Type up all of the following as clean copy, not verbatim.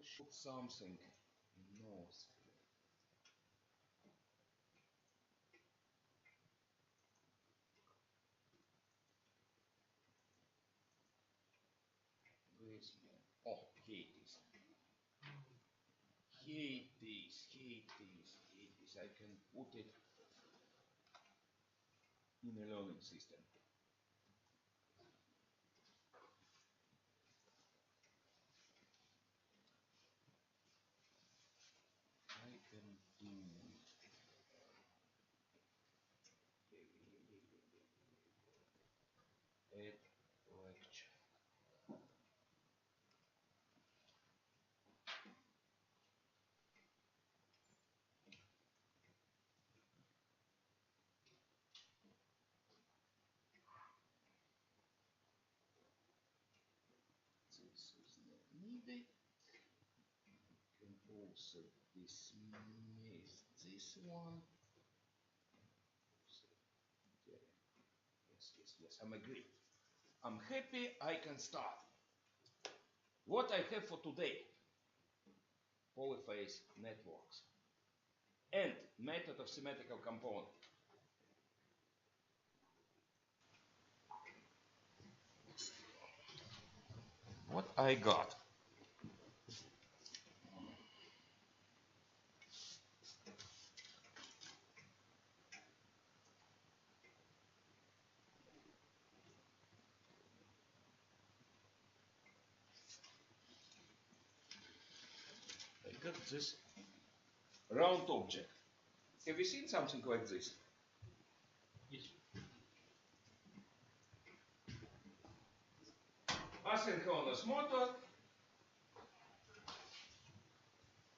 should something north. Where's my... Oh, here it is. Here it is, here it is, here it is. I can put it in a learning system. I can do add lecture. This is not needed. Can also dismiss this one. Yes, I'm agree. I'm happy I can start. What I have for today, polyphase networks and method of symmetrical component. What I got? I got this round object. Have you seen something like this? Yes. Asynchronous motor,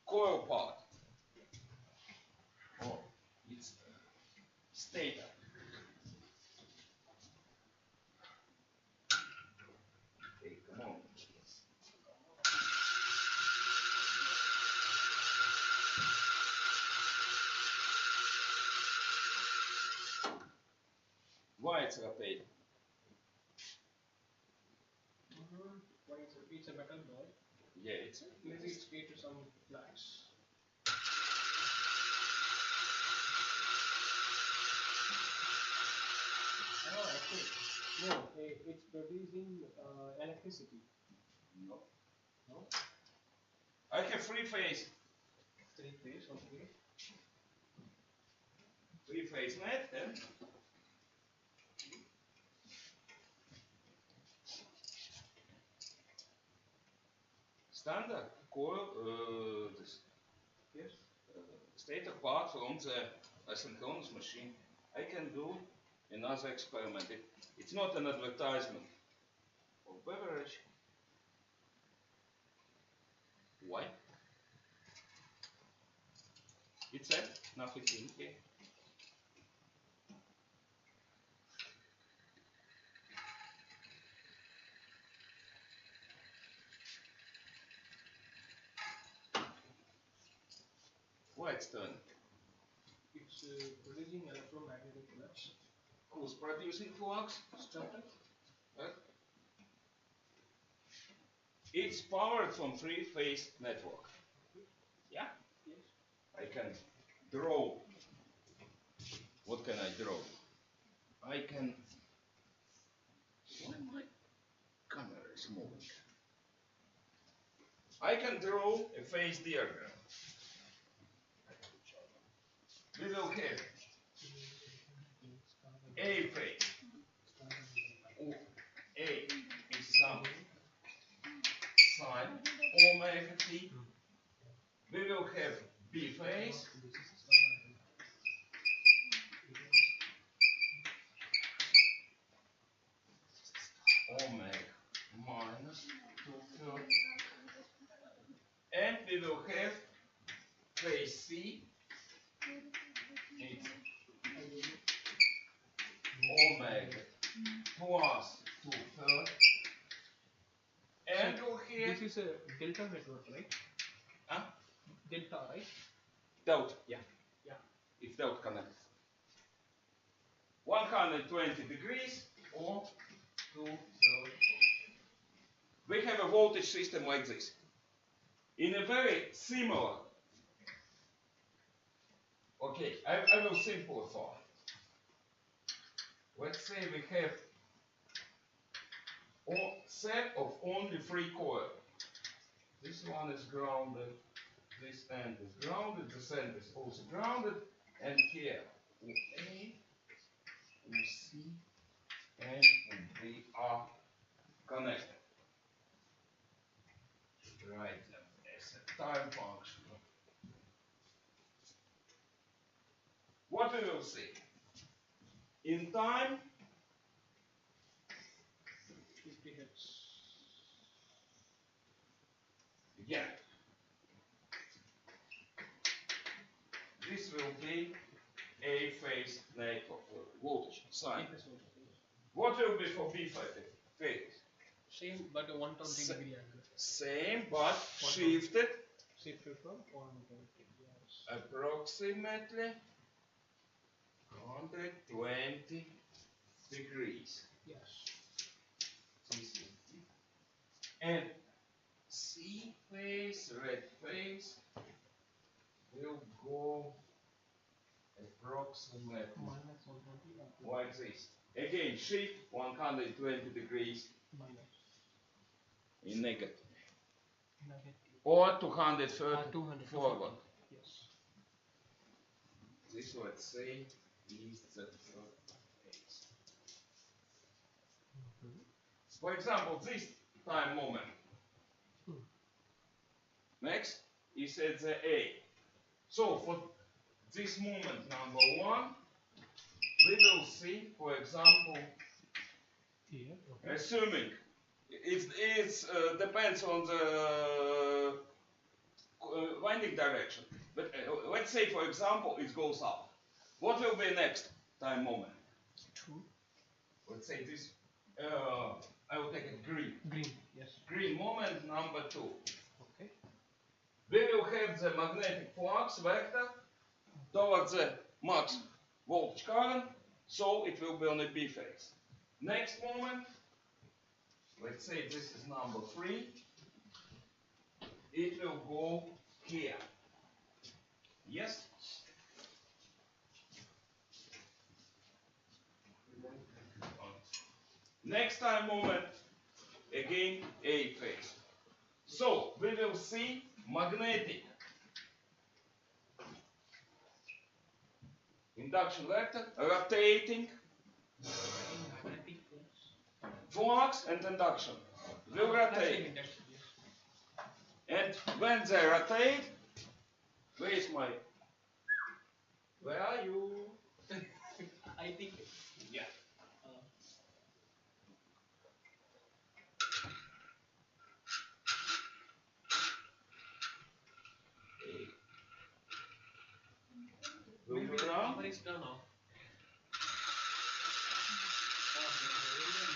coil part. Oh, it's stator. Hey, come on. Why it's rotating? Why it's a metal ball. Yeah, it's Maybe it's made to some flags. Oh, okay. No, it's producing electricity. no. No? I have three phase Okay. net and standard coil this Yes. stator part from the asynchronous machine. I can do another experiment. It's not an advertisement of beverage. Why? It's nothing in here. Why it's turning? It's producing electromagnetic flux. Who's producing flux? Starter. It's powered from three-phase network. Yeah? Yes. I can draw. What can I draw? I can... Why my camera is moving? I can draw a phase diagram. We will have A phase. A is some sine omega t. We will have B phase. Omega minus 2/3. And we will have phase C. It's omega plus 2/3. And we'll have... This is a delta network, right? Huh? Delta, right? Delta, yeah. Yeah. It's delta connected. 120 degrees or 2/3. We have a voltage system like this. in a very similar. Okay, I will simplify. Let's say we have a set of only 3 coils. This one is grounded, this end is grounded, this end is also grounded, and here A, C, and B are connected. Write them as a time function. What we will see? In time, 50 hertz. yeah, this will be A phase network voltage sine. What will be for B phase? Same but a 120 degree angle. Same but shifted Shifted from 120. Yes. approximately 120 degrees. Yes. And C phase, red phase, will go approximately Minus 120 like this. Again, shift 120 degrees in negative. Or 230 200 forward. Yes. This, let's say, is the third phase. For example, this time moment. Next is at the A. So for this moment number 1, we will see, for example, Here. Okay. assuming it depends on the winding direction. But let's say, for example, it goes up. What will be next time moment? 2. Let's say this. I will take it green. Green. Yes. Green moment number 2. Okay. We will have the magnetic flux vector towards the max voltage current, so it will be on a B phase. Next moment, let's say this is number 3, it will go here. Yes? Next time moment, again A phase. So we will see magnetic induction vector rotating flux and induction will rotate. And when they rotate, where is my? Where are you? I think. Yeah. Maybe the power is done now.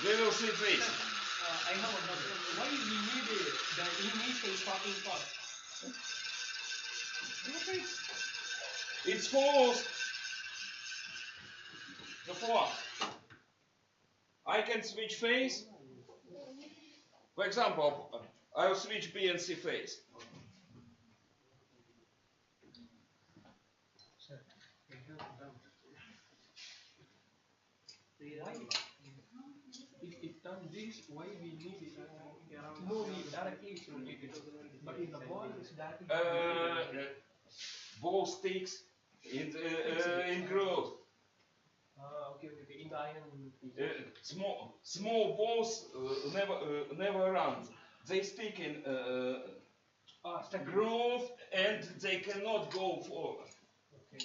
We will see this. I have a problem. Why we need the initial starting part? It follows the flux. I can switch phase. For example, I will switch B and C phase. Why? If it done this, why we need it? No need, directly it's rotated. But in the ball, it's directly. Ball sticks in growth. Okay. In the iron. Small balls never run. They stick in growth and they cannot go forward. Okay.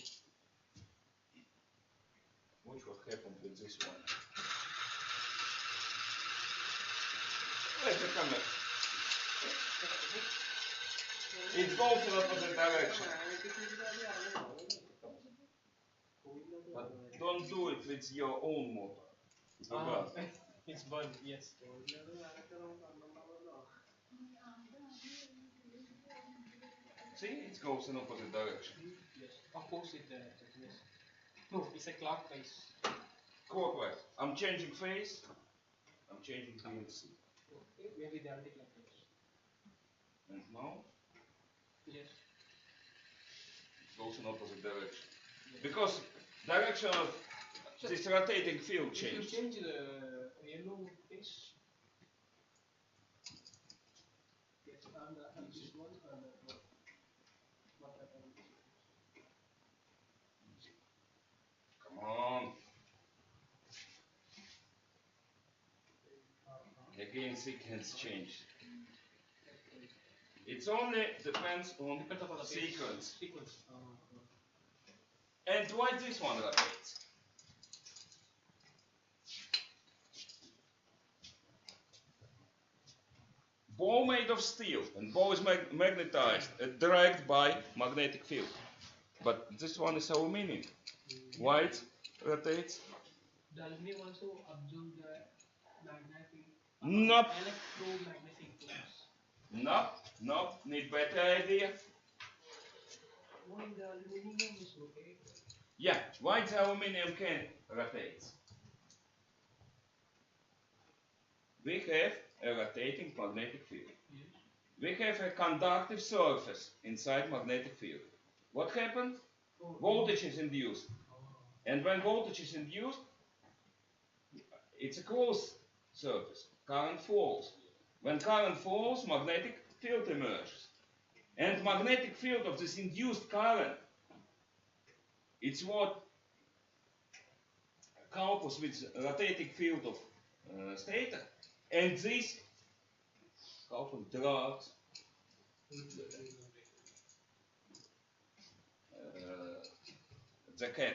Watch what happened with this one. Let's come back. It goes in opposite direction. But don't do it with your own motor. It's burned, yes. See, it goes in opposite direction. Yes. Opposite direction, yes. No, it's a clockwise. Clockwise. I'm changing phase. I'm changing B and C. Okay, maybe the anti-clockwise. And now Yes. It goes in opposite direction. Because direction of this rotating field If you changes. change the yellow phase, yes, and this one and that one. What happens? Come on. Again, sequence change. It only depends on the sequence. Sequence. And why this one rotates? Ball made of steel, and ball is magnetized, dragged by magnetic field. But this one is aluminium. Why it rotates? The aluminum also absorb the magnetic. Nope. Electromagnetic force. Nope. Need better idea. Why the aluminum is rotated? Yeah, why the aluminum can rotate? We have a rotating magnetic field. Yes. We have a conductive surface inside magnetic field. What happens? Voltage is induced. And when voltage is induced, it's a closed surface. Current flows. When current flows, magnetic field emerges. And magnetic field of this induced current, it's what couples with rotating field of stator. And this couple drags the can.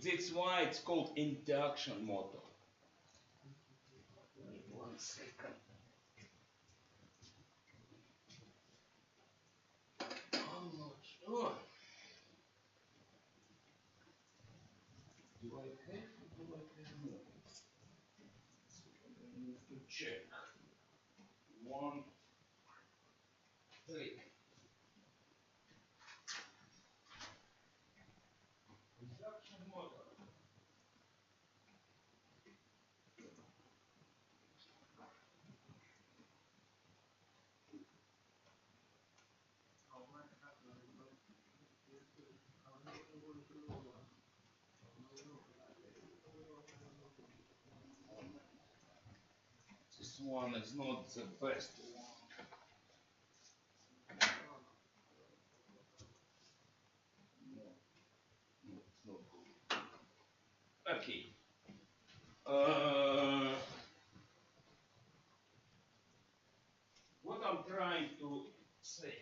That's why it's called induction motor. Wait 1 second. I'm not sure. Do I have or do I have more? I need to check. 1, 3. Induction motor. This one is not the best one. No, it's not good. Okay. What I'm trying to say.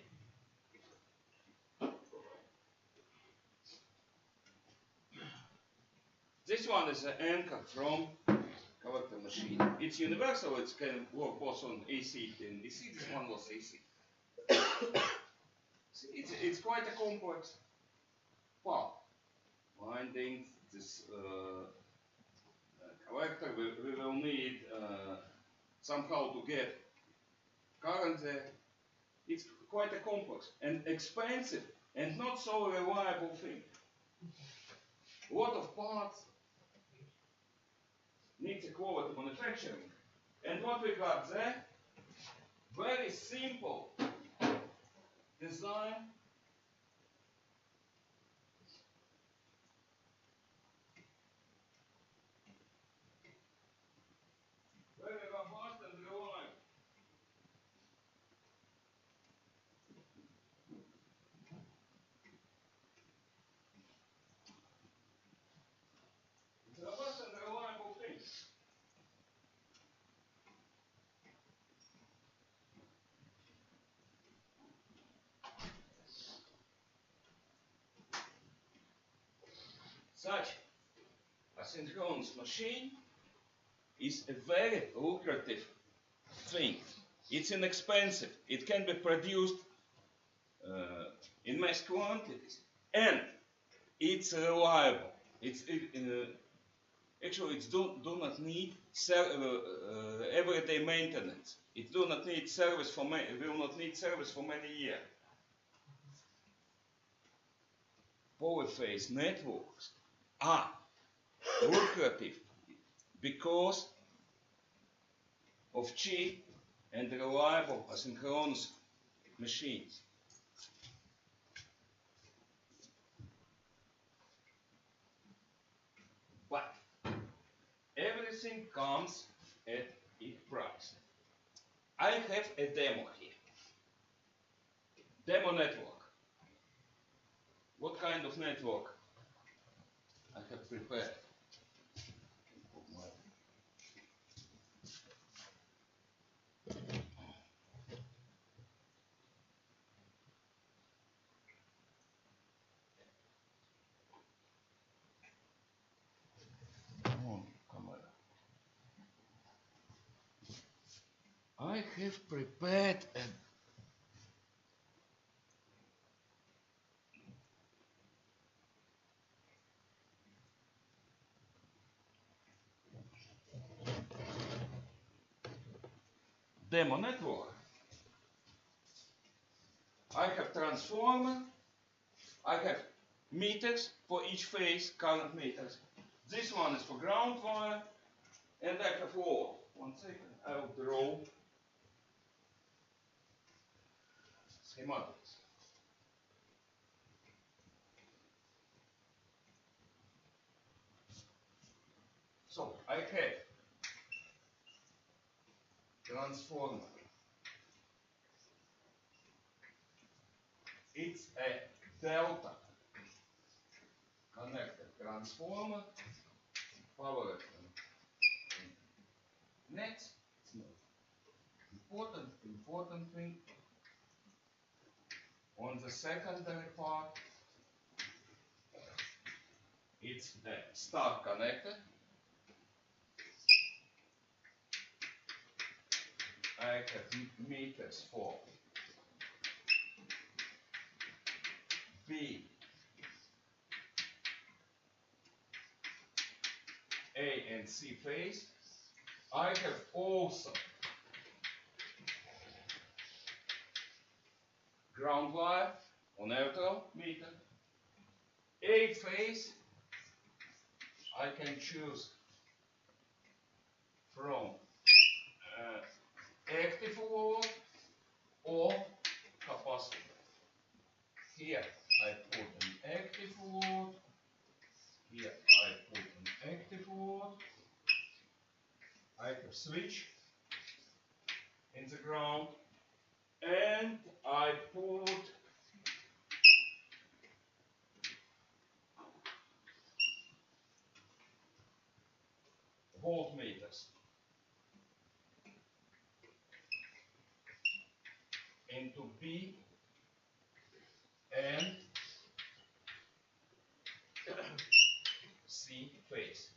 This one is an anchor from collector machine. It's universal, it can work both on AC and DC. This one was AC. It's quite a complex part. Winding this collector, we will need somehow to get current there. It's quite a complex and expensive and not so reliable thing. A lot of parts needs a quality manufacturing. And what we got there, very simple design. Very robust and reliable. It's a robust and reliable thing. Such a synchronous machine is a very lucrative thing. It's inexpensive. It can be produced in mass quantities, and it's reliable. Actually, it do not need everyday maintenance. It do not need service for will not need service for many years. Polyphase networks are lucrative because of cheap and reliable asynchronous machines. But everything comes at its price. I have a demo here. Demo network. What kind of network I have prepared? I have prepared a demo network. I have transformer, I have meters for each phase, current meters. This one is for ground wire, and I have load. 1 second, I'll draw schematics. So I have transformer. It's a delta connected transformer, power and net. It's not important thing. On the secondary part, it's a star connector. I have meters for B, A and C phase. I have also ground wire or neutral meter. A phase I can choose from active load or capacitor. Here I put an active load. Here I put an active load. I have switch in the ground, and I put voltmeters into B and C phase.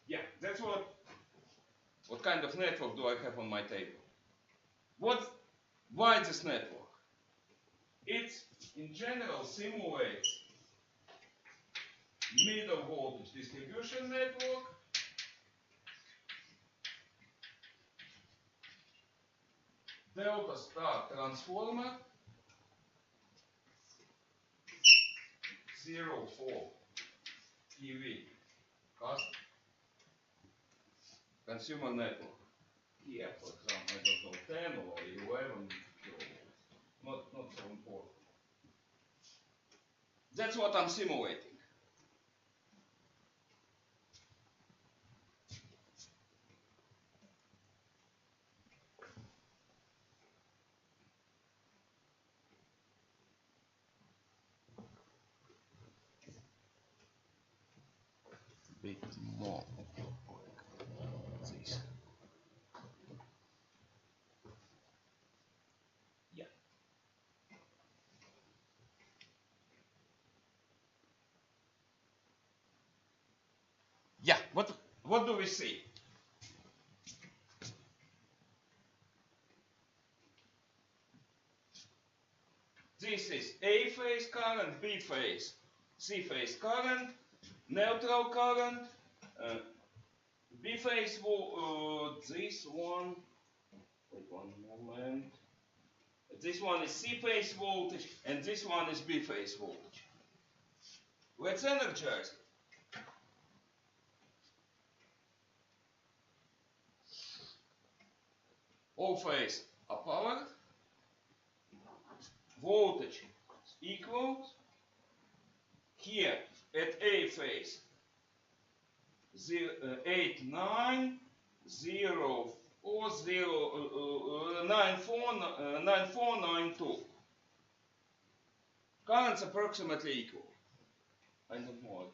Yeah, that's what kind of network do I have on my table. Why this network? It in general simulates middle voltage distribution network, delta star transformer, 0 kV consumer network. Here, for example, I don't know, 10 or 11 kilovolts. Not so important. That's what I'm simulating. Bit more like this. Yeah. Yeah, what do we see? This is A phase current, B phase, C phase current, neutral current, B phase, this one, wait 1 moment, this one is C phase voltage and this one is B phase voltage. Let's energize it. All phases are powered, voltage equals here at A phase 890492. Currents approximately equal. I don't know.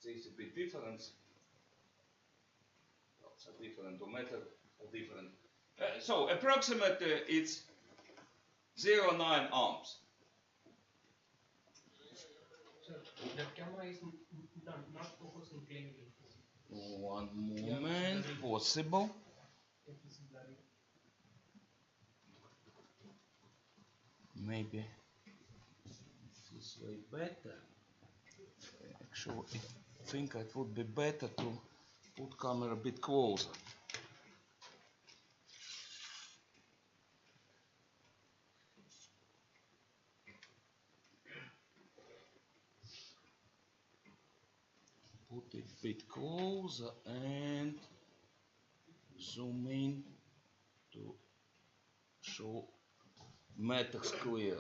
There is a big difference. It's a different meter, a different. So approximately it's 0.9 amps. So that camera is not focusing clearly. One moment, possible. It is blurry. Maybe this way better. Actually, I think it would be better to put camera a bit closer. Put it a bit closer and zoom in to show matters clear.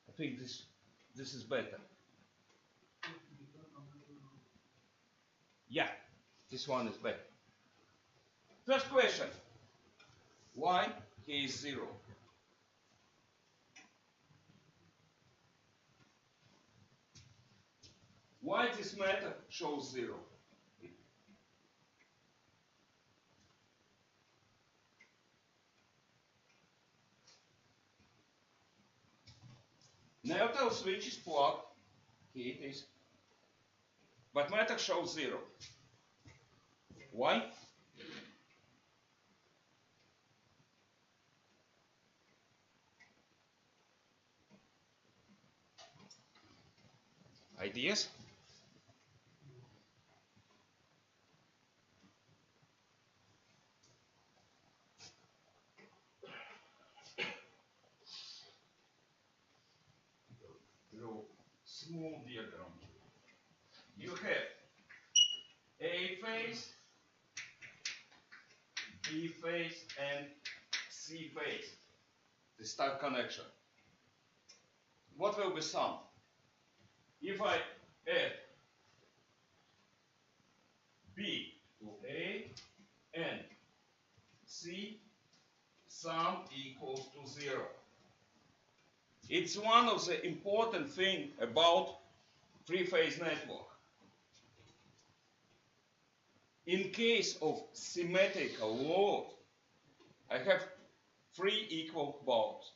I think this is better. Yeah, this one is better. First question. Why K is 0? Why this matter shows 0? Neutral switch is plugged. Here it is. But matter shows 0. Why? Ideas? Draw small diagram. You have A phase, B phase, and C phase. The star connection. What will be sum? If I add B to A and C, sum equals to 0. It's one of the important things about three-phase network. In case of symmetrical load, I have 3 equal bulbs.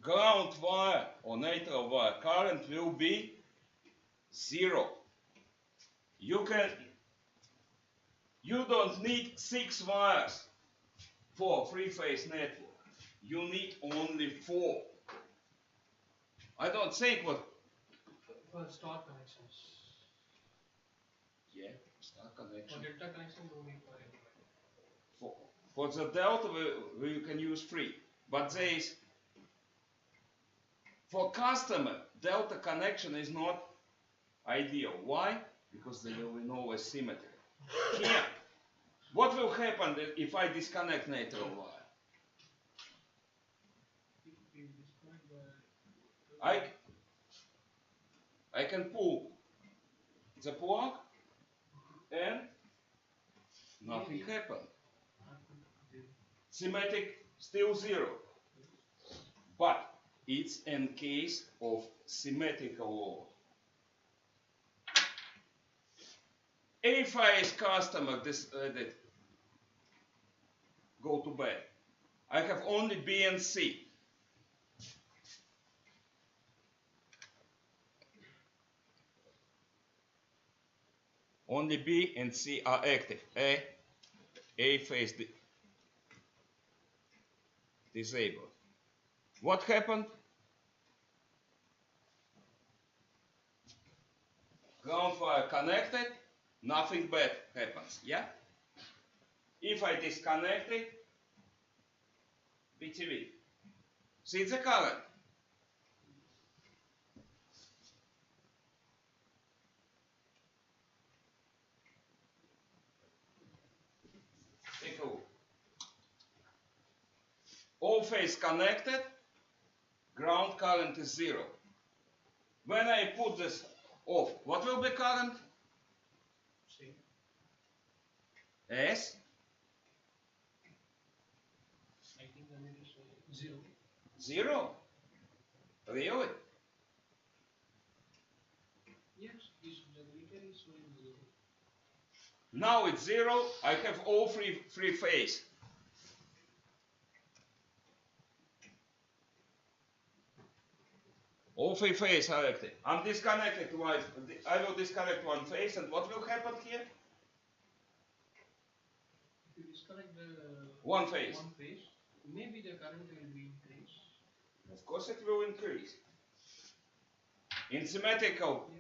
Ground wire or neutral wire current will be 0. You don't need 6 wires for three-phase network. You need only 4. I don't think what. For star connections. Yeah, star connection. For delta connection, no need for it. For the delta, you can use 3. But there is, for customer, delta connection is not ideal. Why? Because there will be no asymmetry. Here, what will happen if I disconnect neutral wire? I can pull the plug and nothing happened. Symmetric still 0. But it's in case of symmetrical load. If phase customer decided go to bed, I have only B and C. Only B and C are active. A phase disabled. What happened? Ground wire connected, nothing bad happens, yeah? If I disconnect it, BTV. See the current. all phase connected, ground current is 0. When I put this off, what will be current? Same. S? I think the meter is 0. 0? Really? Yes, the meter is showing 0. Now it's 0, I have all three phase. All three phases are active. I'm disconnected I will disconnect one phase, and what will happen here? If you disconnect the one phase, maybe the current will be increased. Of course it will increase. In symmetrical,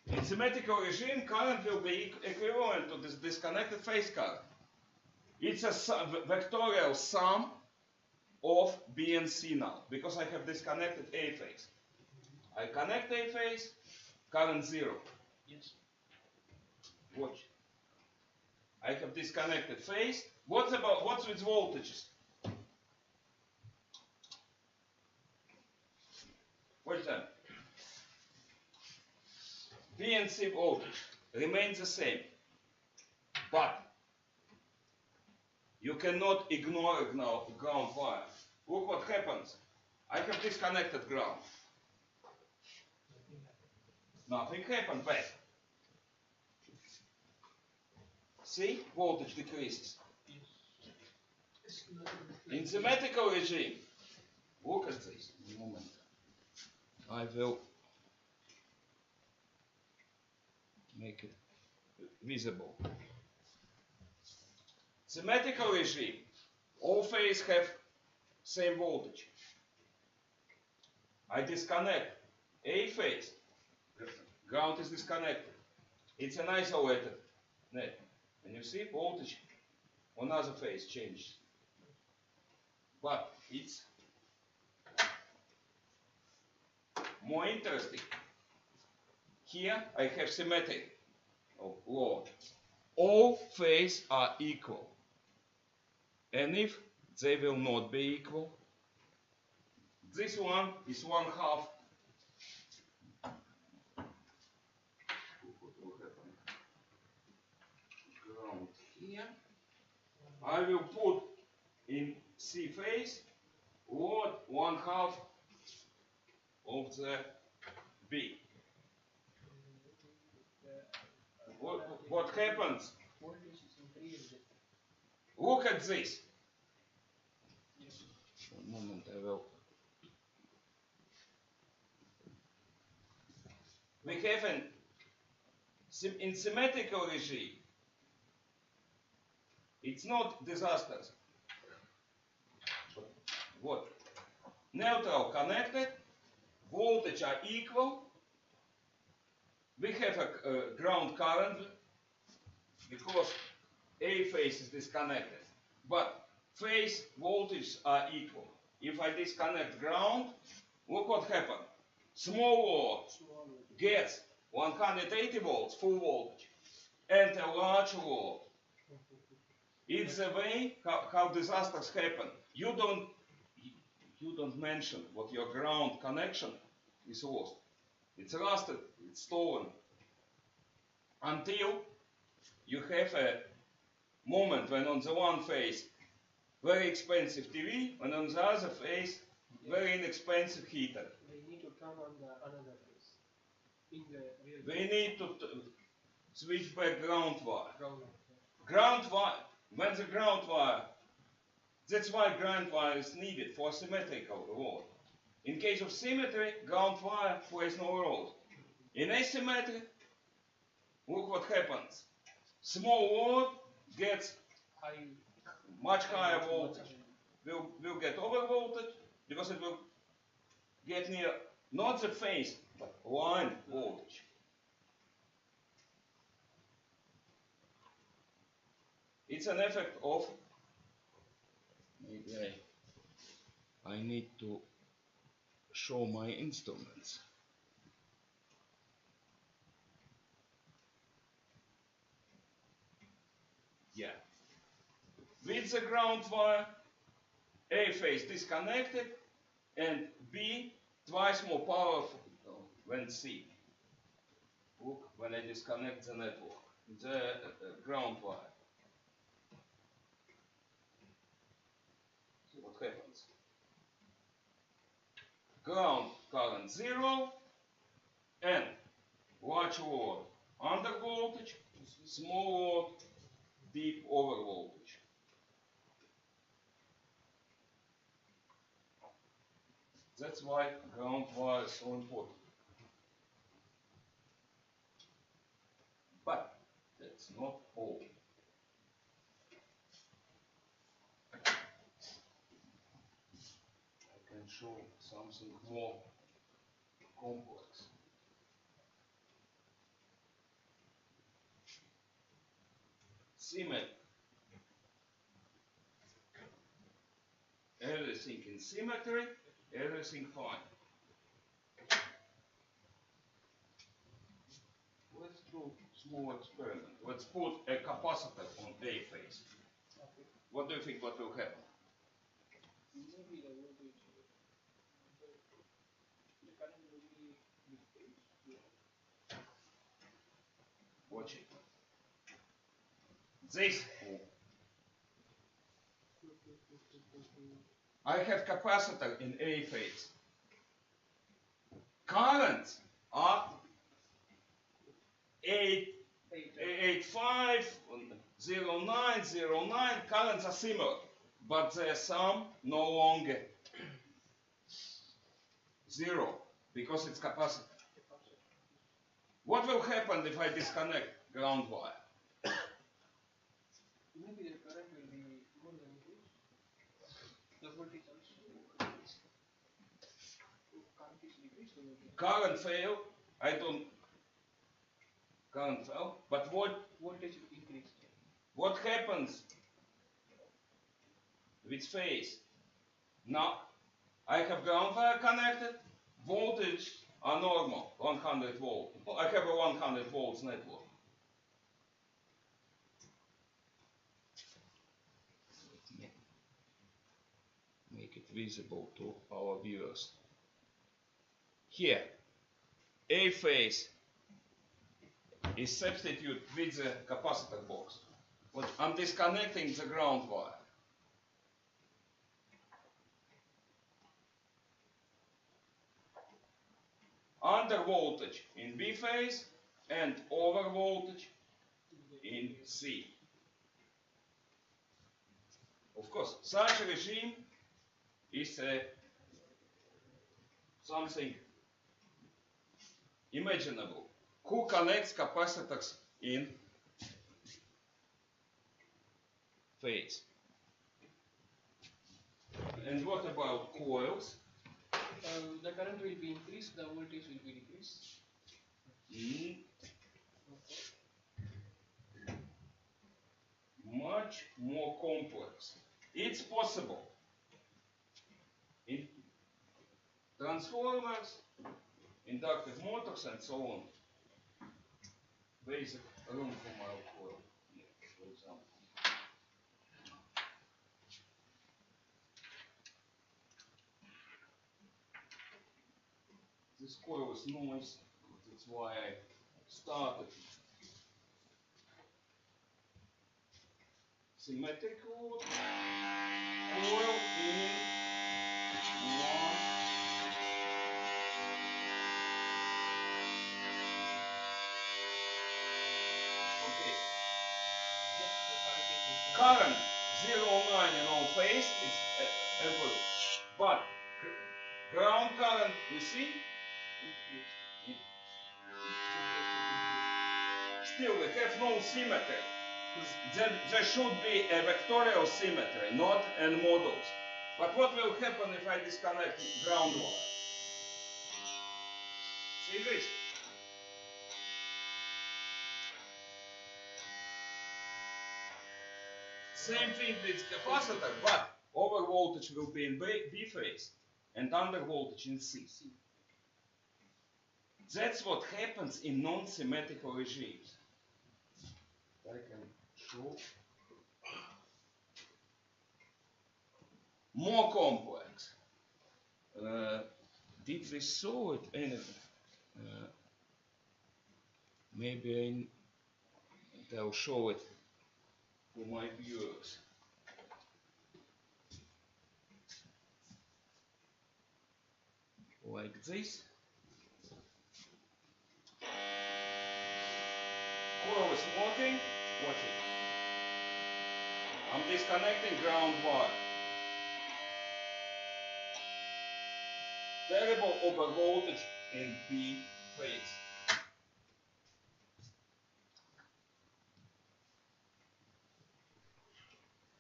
Yes. in symmetrical regime, current will be equivalent to this disconnected phase current. It's a vectorial sum of B and C now, because I have disconnected A phase. I connect A phase, current 0. Yes. Watch. I have disconnected phase. What's with voltages? Watch that. B and C voltage remains the same, but you cannot ignore ground wire. Look what happens. I have disconnected ground. Nothing happened back. See? Voltage decreases. Yes. In symmetrical regime, look at this. A moment. I will make it visible. Symmetrical regime, all phases have same voltage. I disconnect A phase, ground is disconnected. It's an isolated net. And you see voltage on other phase changes. But it's more interesting. Here I have symmetry of load. All phases are equal. And if they will not be equal, this one is 1/2. Ground here. I will put in C phase load 1/2 of the B. What happens? Look at this. One moment, I will. We have in symmetrical regime, it's not disasters. What? Neutral connected, voltage are equal. We have a ground current because A phase is disconnected, but phase voltages are equal. If I disconnect ground, look what happened. Small load gets 180 volts, full voltage, and a large load. It's the way how disasters happen. You don't mention what your ground connection is lost. It's rusted, it's stolen. Until you have a moment when on the one phase very expensive TV, and on the other phase very inexpensive heater. We need to turn on the another phase. In the real We need to switch back ground wire. ground. When the ground wire, that's why ground wire is needed for symmetrical load. In case of symmetry, ground wire plays no role. In asymmetry, look what happens. Small load gets much higher voltage. Will get over voltage because it will get near not the phase but line voltage. It's an effect of, maybe I need to show my instruments. with the ground wire, A phase disconnected, and B twice more powerful than C. Look, when I disconnect the network, the ground wire. So what happens? Ground current 0 and large load under voltage, small load deep over voltage. That's why ground wire is so important. But that's not all. I can show something more complex. Symmetry. Everything in symmetry, everything fine. Let's do a small experiment. Let's put a capacitor on A phase. Okay. What do you think what will happen? Maybe the voltage, the current will be decreased. Yeah. Watch it. This. I have capacitor in A phase. Currents are 850909. Currents are similar, but their sum no longer 0 because it's capacitor. What will happen if I disconnect ground wire? Maybe the current will be more than this. The voltage also increased. Current is decreased. Current fail. I don't. Current fail. But voltage increased. What happens with phase? Now I have ground wire connected. Voltage are normal, 100 volt. I have a 100 volts network. Make it visible to our viewers. Here, A phase is substituted with the capacitor box. But I'm disconnecting the ground wire. Under voltage in B phase and over voltage in C. Of course, such a regime is something imaginable. Who connects capacitors in phase? And what about coils? The current will be increased, the voltage will be decreased. Much more complex. It's possible in transformers, inductive motors, and so on. Basic room for my coil, for example. This coil is noisy. That's why I started symmetrical coil in one. Okay. Current 0,9 in all phase is equal, but ground current, you see, still we have no symmetry. There should be a vectorial symmetry, not n modules. But what will happen if I disconnect ground wire? See this? Same thing with capacitor, but over voltage will be in B phase and under voltage in C. That's what happens in non-symmetrical regimes. I can show. more complex. Did we saw it anyway? Maybe I'll show it for my viewers. Like this. Coil is working. Watch it. I'm disconnecting ground wire. Terrible overvoltage in B phase.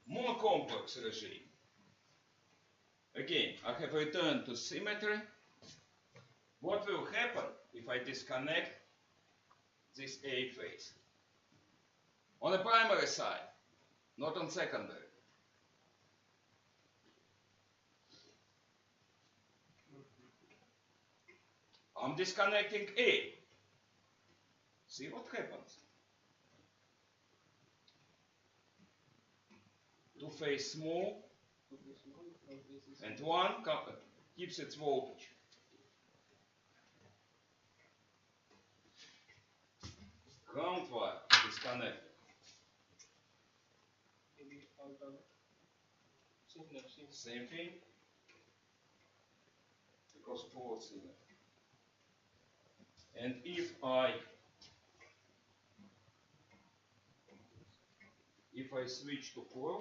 More complex regime. Again, I have returned to symmetry. What will happen if I disconnect this A phase? On the primary side, not on secondary. I'm disconnecting A. See what happens. Two phase small, and one keeps its voltage. Ground wire disconnected. Same thing, because both symmetry. And if I switch to coil,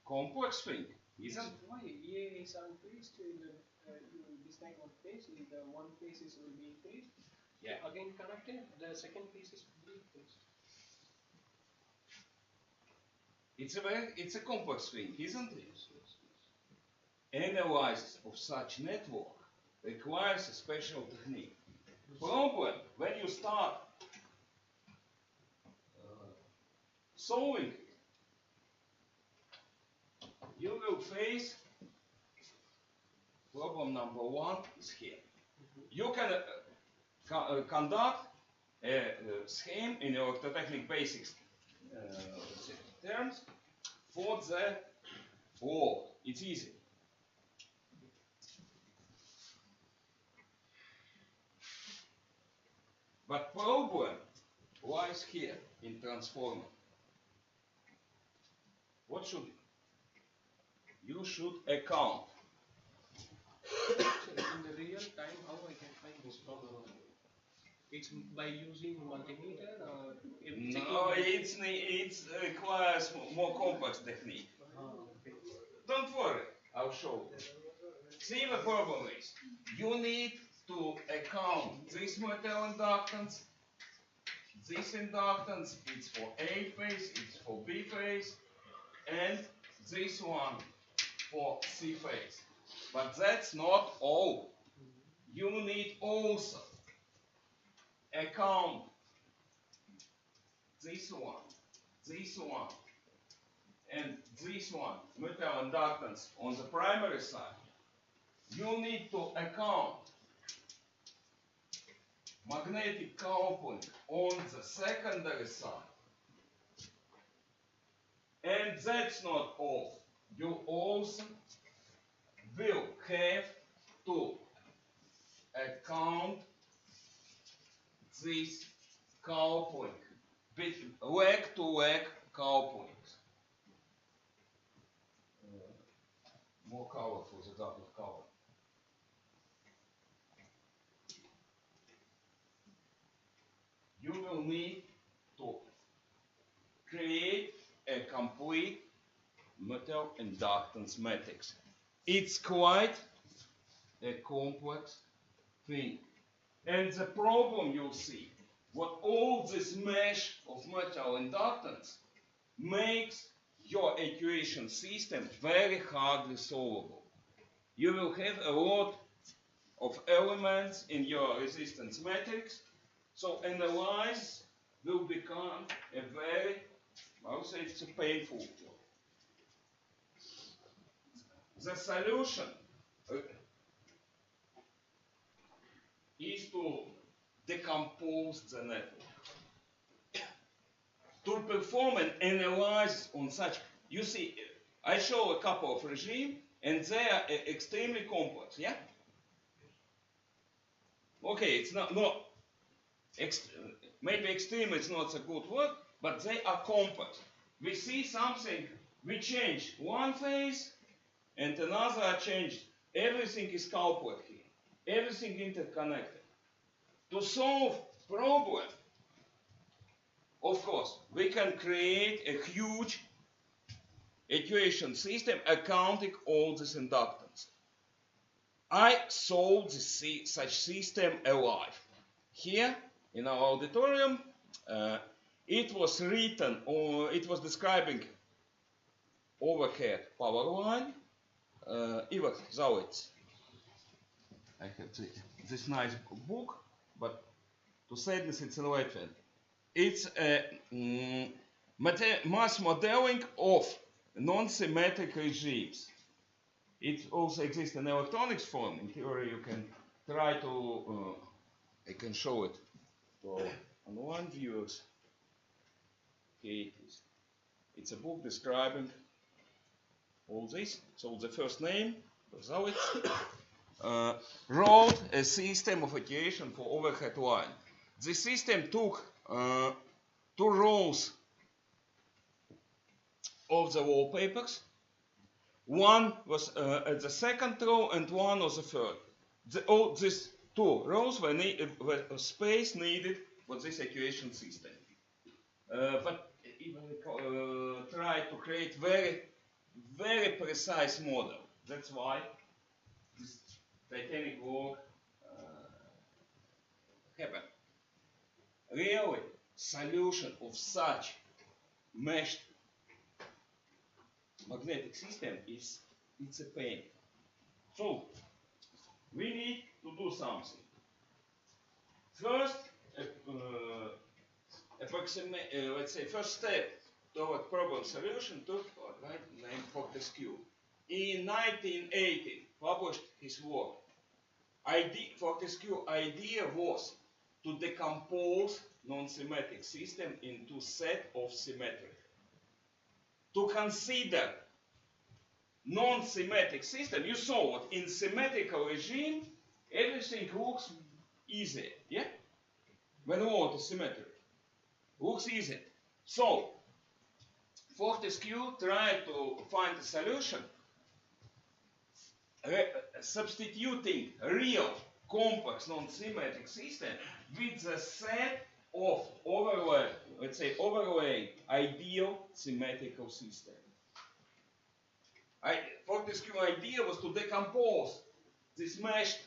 complex thing, isn't it? Why A is increased in this time of phase, the one phase will be increased. Yeah. Again connected, the second phase is decreased. It's a complex thing, isn't it? Analysis of such network requires a special technique. Problem when you start solving it, you will face problem number one is here. You can conduct a scheme in electrotechnic basics terms for the load. It's easy. But problem lies here in transformer. What should you should account? So in the real time, how I can find this problem? It's by using multimeter or No, it requires more complex technique. Okay. Don't worry, I'll show you. See, the problem is you need to account this metal inductance, this inductance, it's for A phase, it's for B phase, and this one for C phase. But that's not all. You need also account this one, and this one, metal inductance on the primary side. You need to account magnetic coupling on the secondary side. And that's not all. You also will have to account this coupling, leg-to-leg couplings. More color for the double color. You will need to create a complete metal inductance matrix. It's quite a complex thing. And the problem you'll see, what all this mesh of metal inductance makes your equation system very hardly solvable. You will have a lot of elements in your resistance matrix, so analysis will become a very, I would say it's a painful job. the solution is to decompose the network. To perform an analysis on such, you see, I show a couple of regimes and they are extremely complex, yeah? Okay, it's not maybe extreme is not a good word, but they are complex. We see something, we change one phase and another are changed. Everything is coupled here. Everything interconnected. To solve problem, of course, we can create a huge equation system accounting all these inductance. I solved such system alive. Here in our auditorium, it was written, or it was describing overhead power line. Ivar Zalets. I have this nice book, but to say this, it's in Latvian. It's a mass modeling of non-symmetric regimes. It also exists in electronics form. In theory, you can try to, I can show it to our online viewers. Okay, it's a book describing all this. So the first name, wrote a system of equation for overhead line. The system took 2 rows of the wallpapers. One was at the second row and one was the third. All these 2 rows were space needed for this equation system. But even try to create very precise model. That's why this Titanic work happened. Really, solution of such meshed magnetic system it's a pain. So we need to do something. First, let's say first step toward problem solution took a guy named Fortescue. In 1980, published his work. Fortescue's idea was to decompose non-symmetric system into set of symmetric. To consider non-symmetric system, you saw what in symmetrical regime everything looks easy, yeah? When what is symmetric, looks easy. So Fortescue tried to find a solution, substituting real complex non-symmetric system with the set of overlay ideal symmetrical system. Fortescue's idea was to decompose this meshed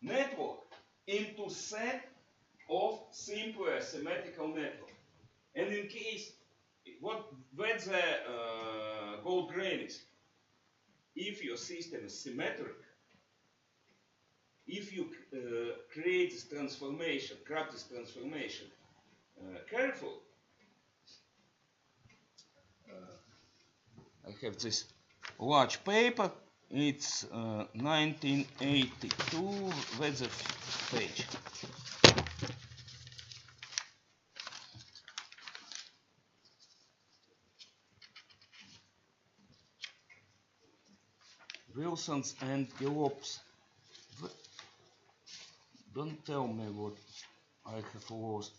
network into set of simpler symmetrical network. And in case, where the gold grain is, if your system is symmetric, if you create this transformation, craft this transformation careful, I have this large paper, it's 1982, where's the page? Wilson's and Galop's. Don't tell me what I have lost.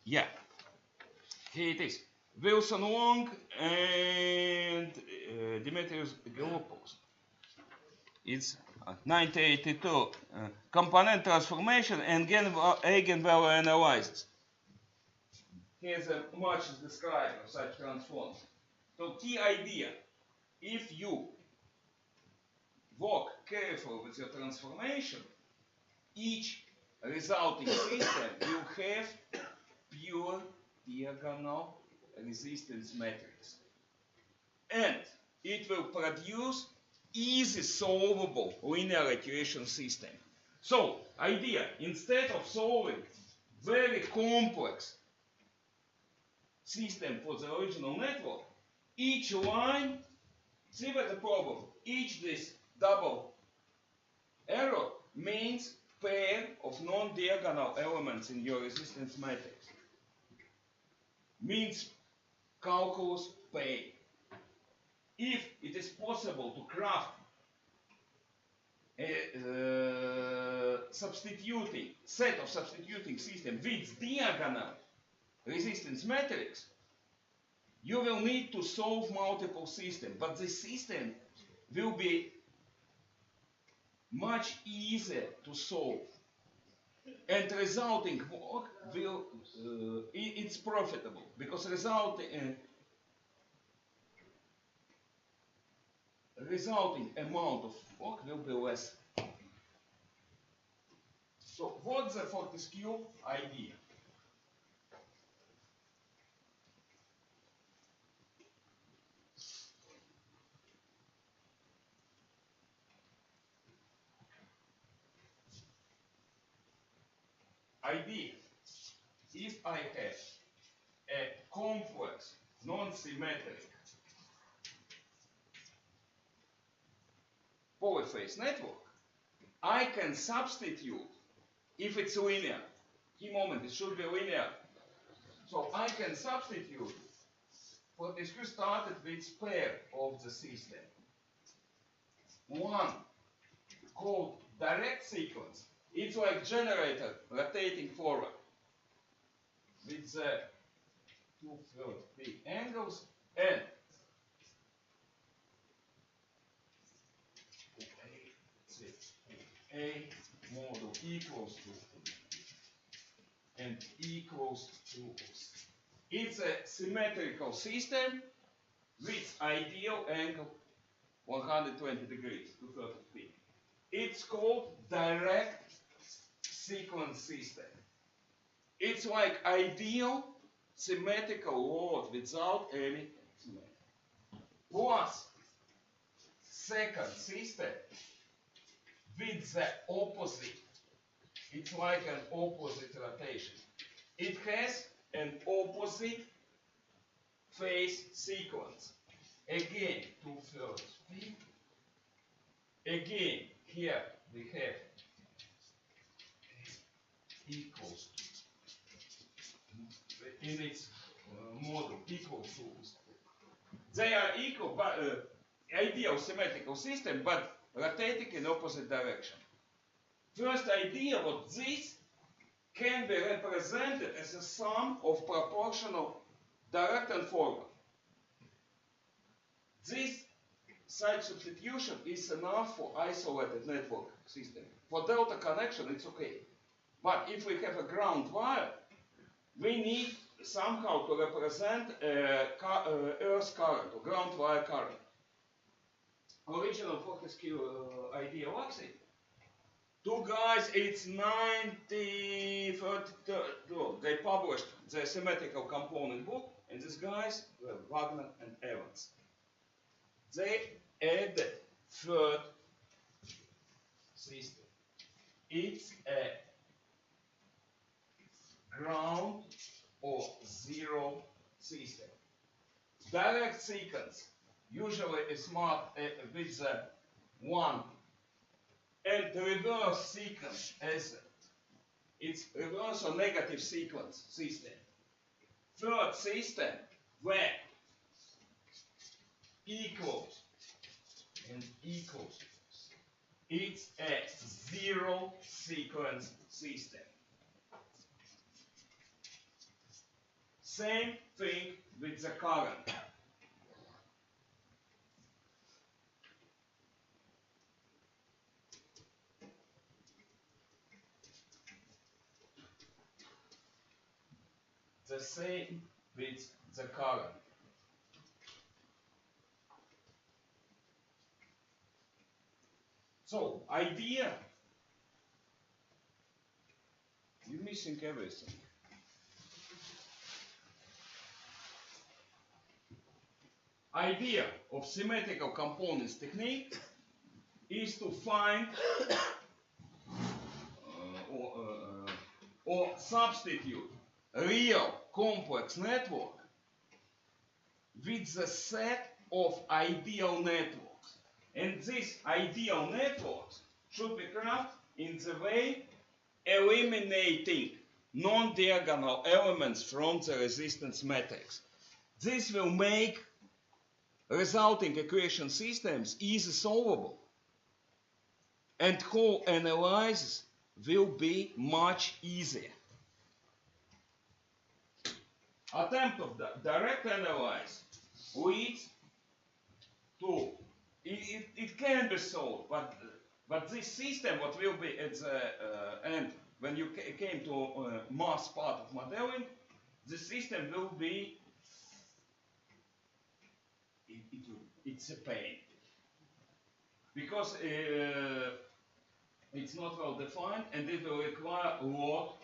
Yeah, here it is. Wilson Long and Demetrius Galopoulos. It's 1982. Component transformation and eigenvalue analysis. Here's much is described of such transforms. So key idea, if you work carefully with your transformation, each resulting system will have pure diagonal resistance matrix. And it will produce easy solvable linear equation system. So, idea, instead of solving very complex system for the original network, each line, see what the problem, each this double arrow means pair of non-diagonal elements in your resistance matrix. Means calculus pair. If it is possible to craft a substituting set of substituting system with diagonal resistance matrix, you will need to solve multiple systems, but the system will be much easier to solve, and resulting work will it's profitable because resulting amount of work will be less. So what's the Fortescue idea? Idea, if I have a complex, non-symmetric polyphase network, I can substitute, if it's linear, key moment, it should be linear. So I can substitute, Fortescue started with pair of the system. One called direct sequence. It's like generator rotating forward with the 2/3 big angles and A model equals to and equals to. It's a symmetrical system with ideal angle 120 degrees, 2/3 big. It's called direct sequence system. It's like ideal symmetrical load without any symmetry. Plus second system with the opposite. It's like an opposite rotation. It has an opposite phase sequence. Again, 2/3 big. Again, here we have equals to, in its model, equal to. They are equal, but ideal symmetrical system, but rotating in opposite direction. First idea was this can be represented as a sum of proportional direct and forward. This such substitution is enough for isolated network system. For delta connection, it's okay. But if we have a ground wire, we need somehow to represent earth current or ground wire current. Original Fortescue idea was it. Two guys, it's 1932. They published the symmetrical component book, and these guys were Wagner and Evans. They added third system. It's a ground or zero system. Direct sequence usually is marked with the 1, and the reverse sequence as it's reverse or negative sequence system. Third system where equals and equals, it's a zero sequence system. Same thing with the current. The same with the current. So, idea, you're missing everything. Idea of symmetrical components technique is to find or substitute real complex network with the set of ideal networks. And these ideal networks should be crafted in the way eliminating non-diagonal elements from the resistance matrix. This will make resulting equation systems easily solvable, and whole analysis will be much easier. Attempt of the direct analysis leads to, it can be solved, but this system, what will be at the end, when you came to mass part of modeling, the system will be, it's a pain. Because it's not well defined and it will require a lot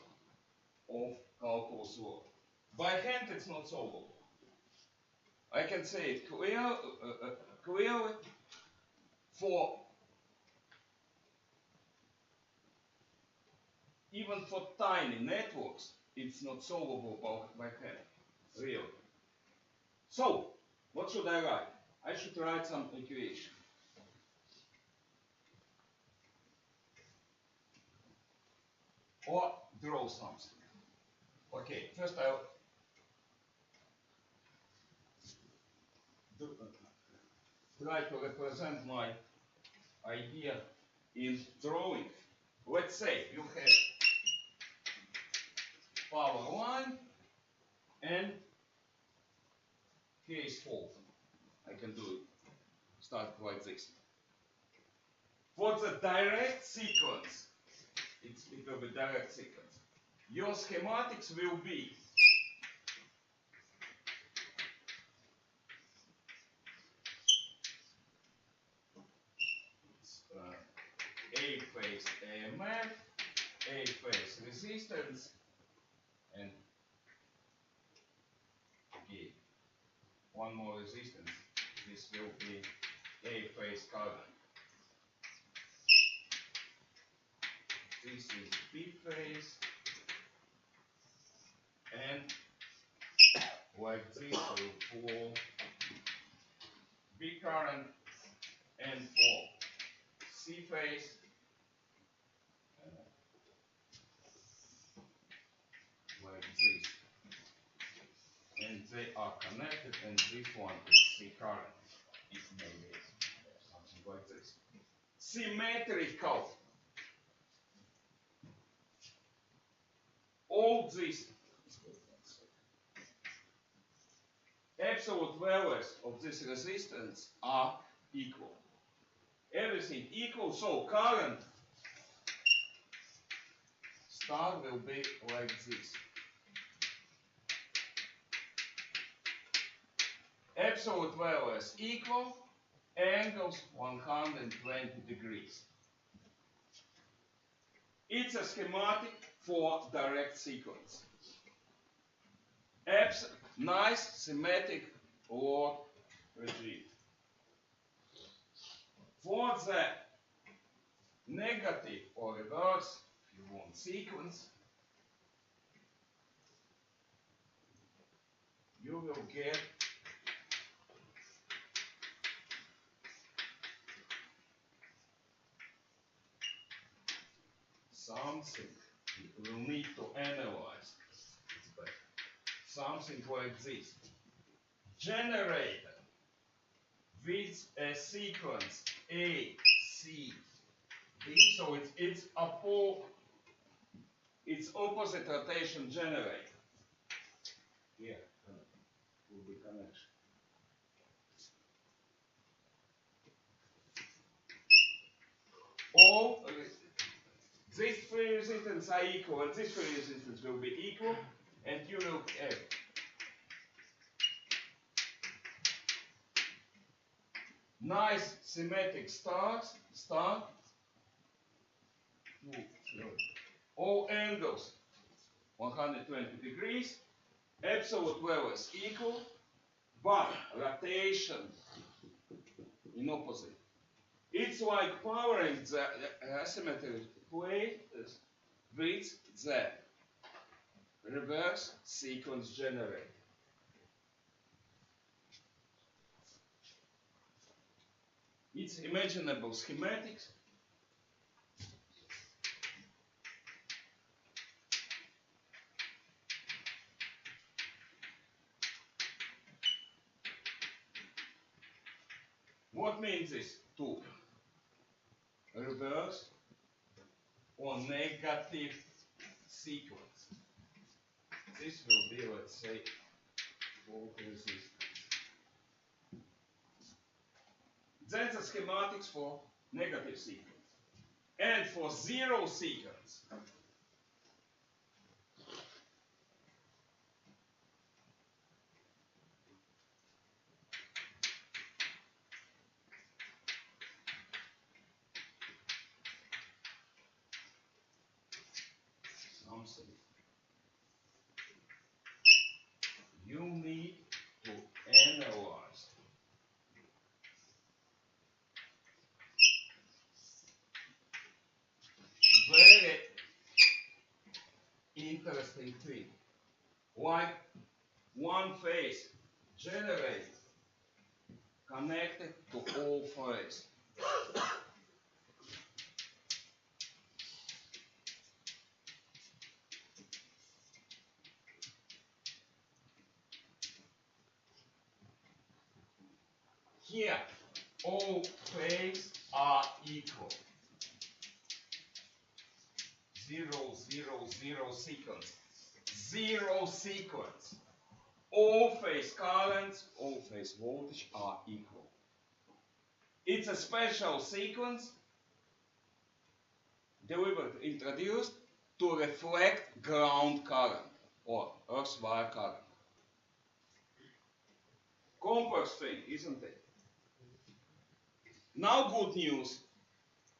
of calculus work. By hand it's not solvable. I can say it clearly for even for tiny networks, it's not solvable by hand, really. So, what should I write? I should write some equation. Or draw something. Okay, first I'll try to represent my idea in drawing. Let's say you have power line and case fault. I can do it, start like this. For the direct sequence, it will be direct sequence. Your schematics will be A phase AMF, A phase resistance, and okay, one more resistance. This will be A phase current. This is B phase, and like this will flow B current, and for C phase like this, and they are connected, and this one is C current, if maybe something like this. Symmetrical. All these absolute values of this resistance are equal. Everything equal, so current star will be like this. Absolute values equal, angles 120 degrees. It's a schematic for direct sequence. Nice symmetric Lord regime. For the negative or reverse, if you want sequence, you will get something you will need to analyze. Something like this. Generated with a sequence A, C, D, so it's opposite rotation generator. Here will be connection. All these three resistances are equal, and these three resistances will be equal, and you will have nice symmetric stars, all angles 120 degrees, absolute values equal, but rotation in opposite. It's like powering the asymmetric plate with the reverse sequence generator. It's imaginable schematics. What means this? To reverse or negative sequence. This will be, let's say, fault resistance. Then the schematics for negative sequence. And for zero sequence, something you need to analyze. Very interesting thing. Like one phase generates connected to all phases. Here, all phases are equal. 0, 0, 0 sequence. Zero sequence. All phase currents, all phase voltage are equal. It's a special sequence deliberately introduced to reflect ground current or earth wire current. Complex thing, isn't it? Now good news,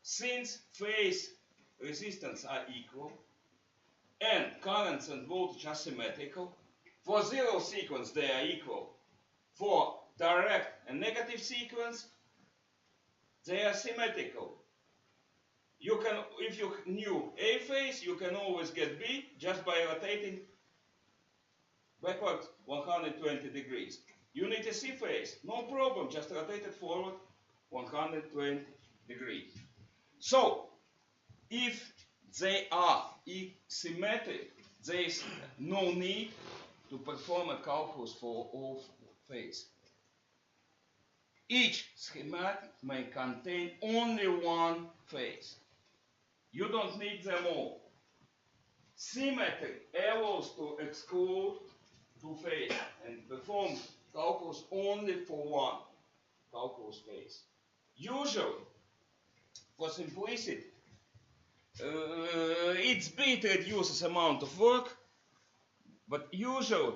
since phase resistance are equal and currents and voltage are symmetrical, for zero sequence they are equal. For direct and negative sequence, they are symmetrical. You can, if you knew A phase, you can always get B just by rotating backwards 120 degrees. You need a C phase, no problem, just rotate it forward 120 degrees. So, if they are symmetric, there is no need to perform a calculus for all phases. Each schematic may contain only one phase. You don't need them all. Symmetry allows to exclude two phases and perform calculus only for one calculus phase. Usually, for simplicity, it's bit reduces amount of work, but usually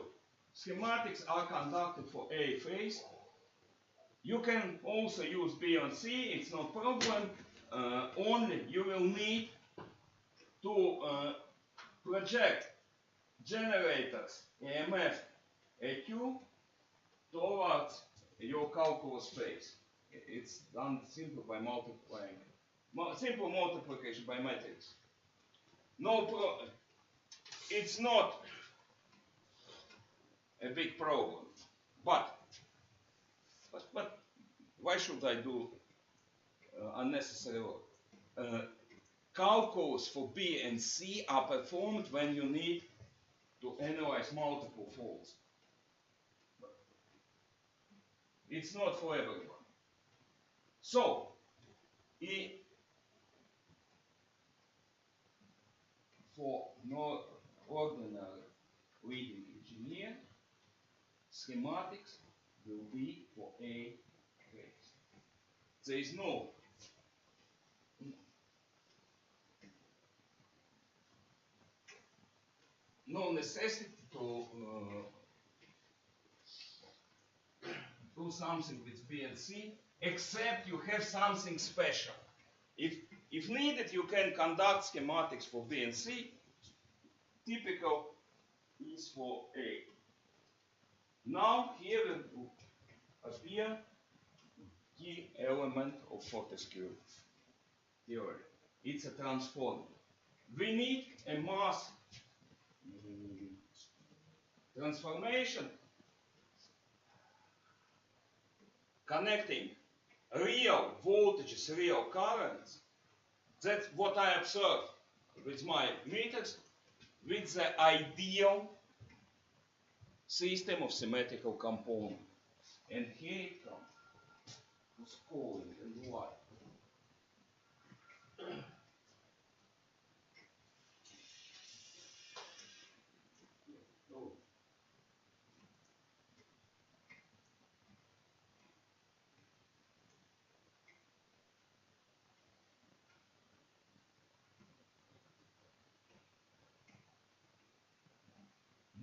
schematics are conducted for A phase. You can also use B and C, it's no problem. Only you will need to project generators EMF AQ towards your calculus phase. It's done simply by multiplying. Simple multiplication by matrix. No problem. It's not a big problem. But why should I do unnecessary work? Calculus for B and C are performed when you need to analyze multiple faults. It's not for everyone. So, for no ordinary leading engineer, schematics will be for A phase. There is no necessity to do something with B and C, except you have something special. If needed, you can conduct schematics for B and C. Typical is for A. Now here will appear key element of Fortescue theory. It's a transformer. We need a mass transformation connecting real voltages, real currents. That's what I observed with my meters, with the ideal system of symmetrical components. And here it comes. Who's calling and why?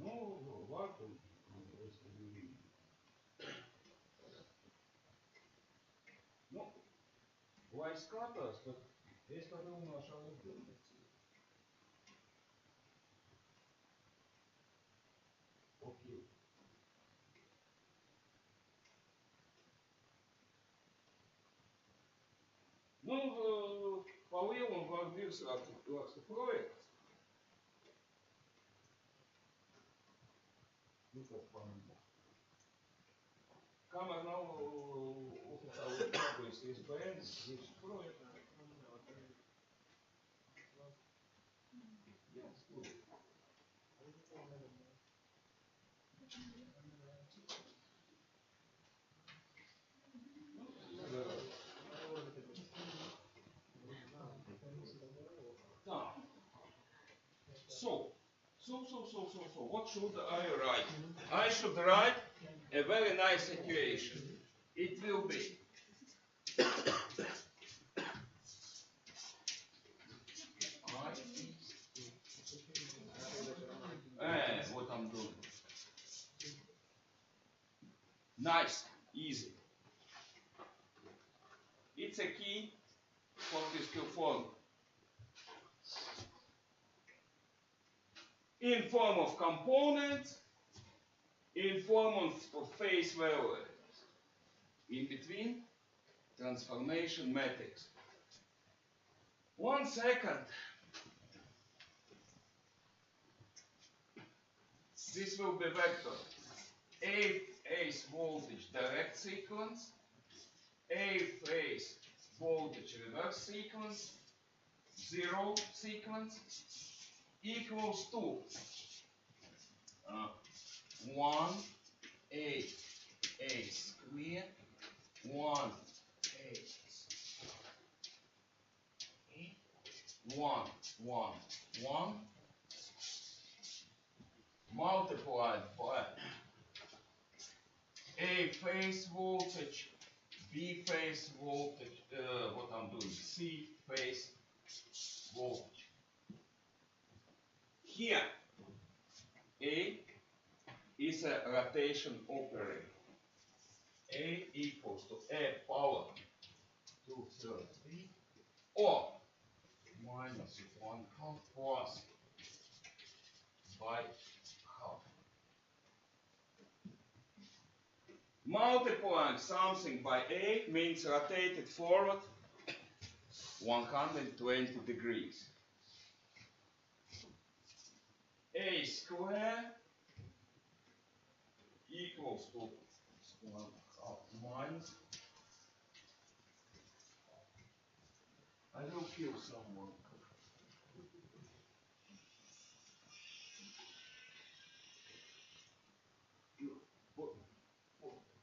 No, what? Ну, войска-то, если ты умножал, окей. Ну, по левому вардирс проект. Ну, как по-моему. Камера на опыта из СБН, здесь проект. So, what should I write? I should write a very nice equation. It will be what I'm doing. Nice, easy. It's a key for this form. In form of components, in form of phase values. In between, transformation matrix. 1 second. This will be vector A phase voltage direct sequence, A phase voltage reverse sequence, 0 sequence, equals to 1 A squared 1 A 1 1 1 multiplied by A phase voltage, B phase voltage, what I'm doing, C phase voltage. Here, A is a rotation operator. A equals to A power 2/3 or minus 1/2 plus by half. Multiplying something by A means rotated forward 120 degrees. A square equals to 1/2 minus. I will kill someone.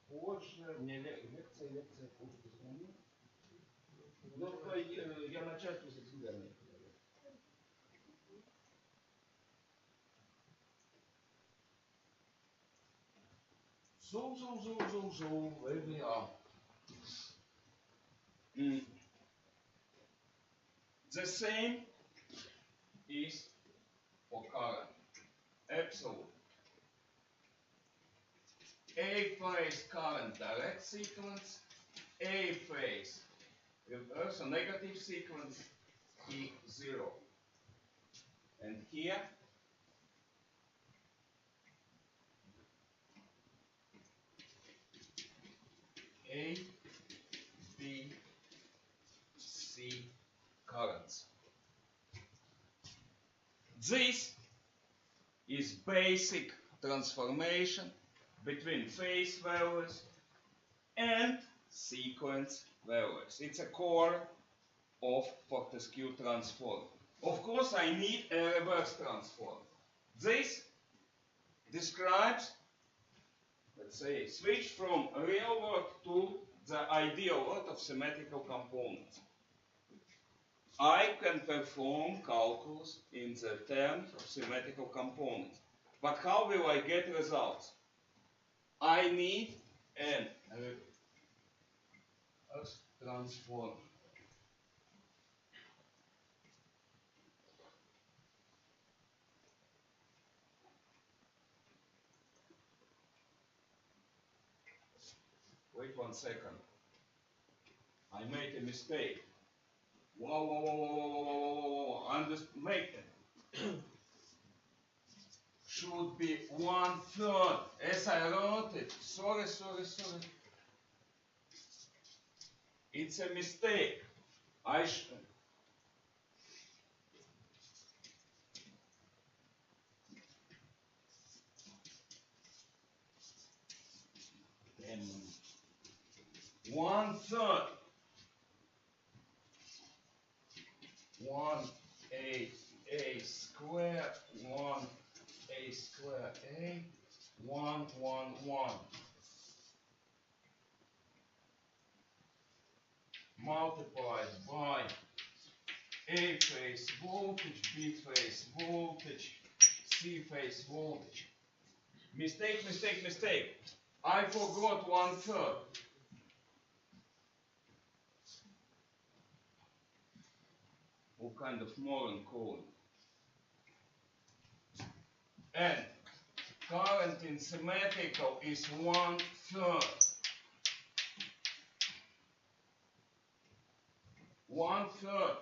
Позже мне лекция пусть звонит. Но я начальству за тебя не говорю. So, where we are. The same is for current. Absolute. A phase current direct sequence, A phase reverse or negative sequence equals 0. And here A, B, C currents. This is basic transformation between phase values and sequence values. It's a core of Fortescue transform. Of course, I need a reverse transform. This describes, let's say, switch from real world to the ideal world of symmetrical components. I can perform calculus in the terms of symmetrical components. But how will I get results? I need an reverse transform. Wait 1 second. I made a mistake. Whoa. I'm just making. Should be 1/3 as I wrote it. Sorry. It's a mistake. Then 1/3. 1a square, 1a square a, 1, 1. Multiplied by A phase voltage, B phase voltage, C phase voltage. Mistake. I forgot 1/3. What kind of Moran code? And current in symmetrical is 1/3. 1/3.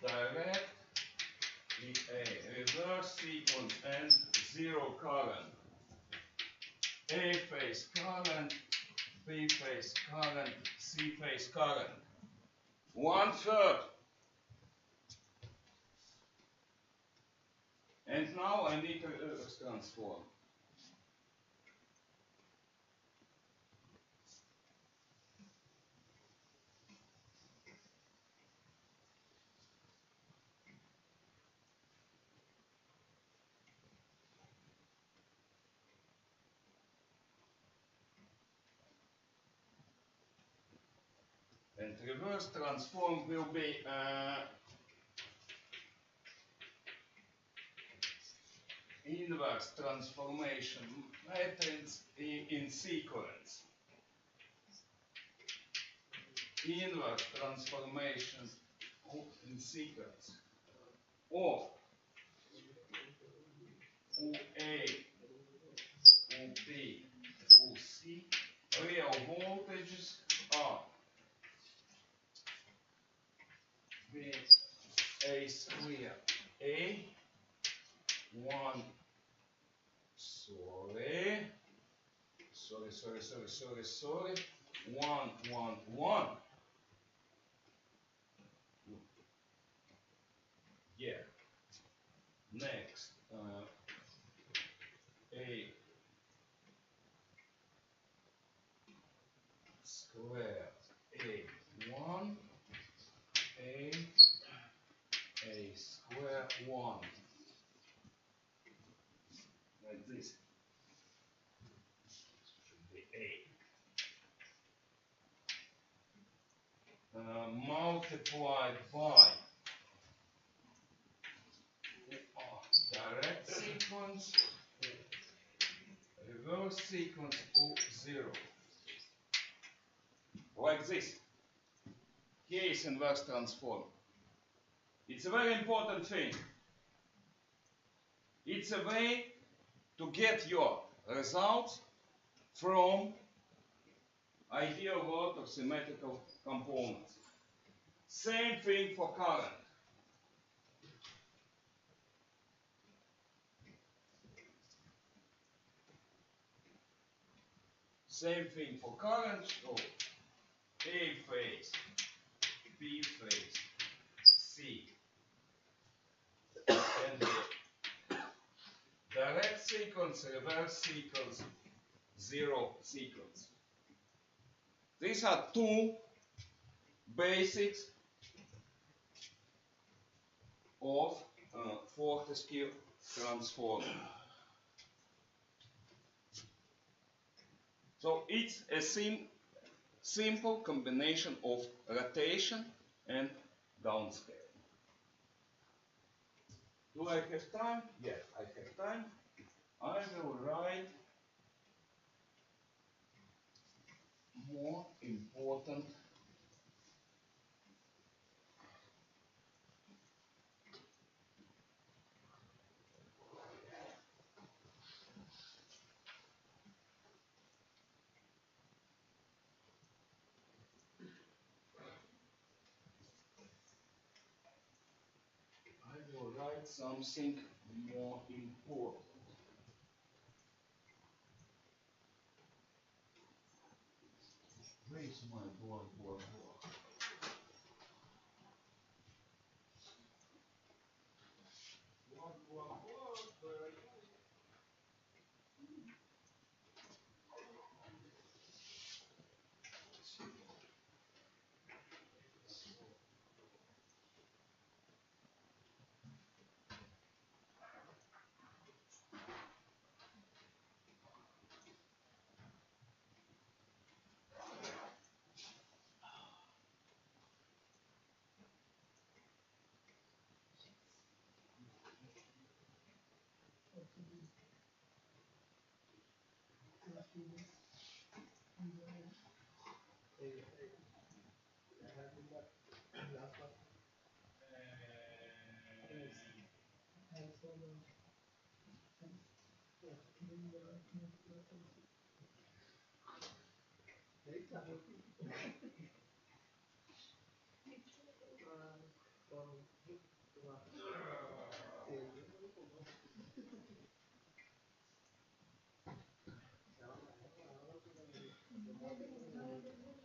Direct a reverse sequence and zero current. A phase current, B phase current, C phase current. 1/3. And now I need to transform. And reverse transform will be inverse transformation methods in sequence. Inverse transformation in sequence of OA, OB, OC. Real voltages are A square A, 1, sorry, 1, 1. Yeah. Next, A square A1, A square 1. Like this. Should be A. Multiplied by direct sequence, reverse sequence O0. Like this. Here is inverse transform. It's a very important thing. It's a way to get your results from ideal world of symmetrical components. Same thing for current. Same thing for current. So A phase, B phase, C, and sequence, reverse sequence, zero sequence. These are two basics of Fortescue transformer. So it's a simple combination of rotation and downscaling. Do I have time? Yes, I have time. I will write more important something more important. Where is my board? Where are you?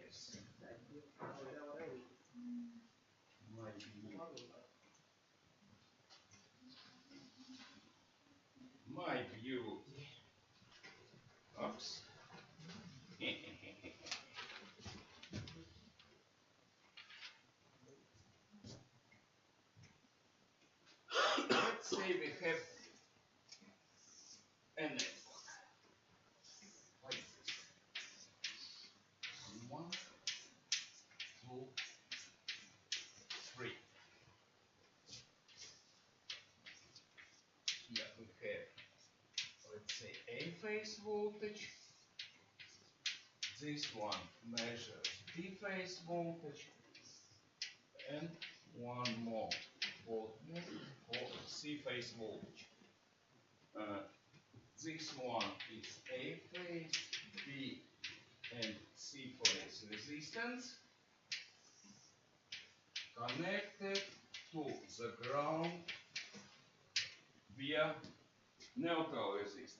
Yes. My beauty. Oops. Let's say we have a network like this. 1, 2, 3. Here we have, let's say, A phase voltage. This one measures B phase voltage, and one more voltmeter for C phase voltage. This one is A phase, B and C phase resistance connected to the ground via neutral resistance.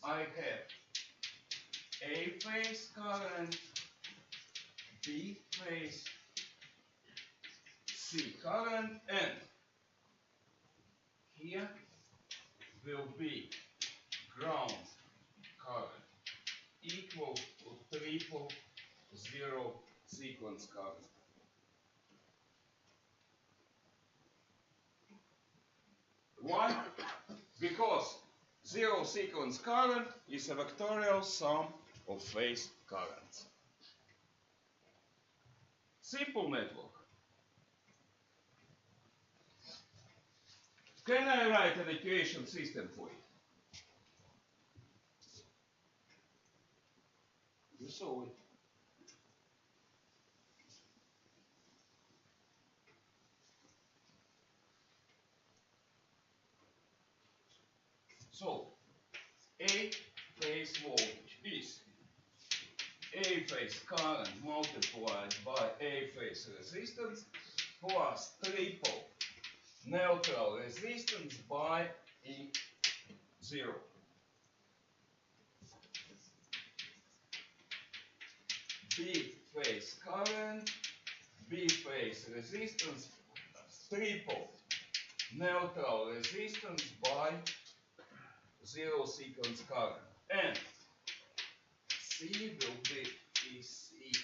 I have A phase current, B phase, C current, and here will be ground current equal to triple zero sequence current. Why? Because zero sequence current is a vectorial sum of phase currents. Simple network. Can I write an equation system for it? You saw it. So, A phase voltage is A phase current multiplied by A phase resistance plus triple neutral resistance by E0. B phase current, B phase resistance, triple neutral resistance by zero sequence current. And C will be EC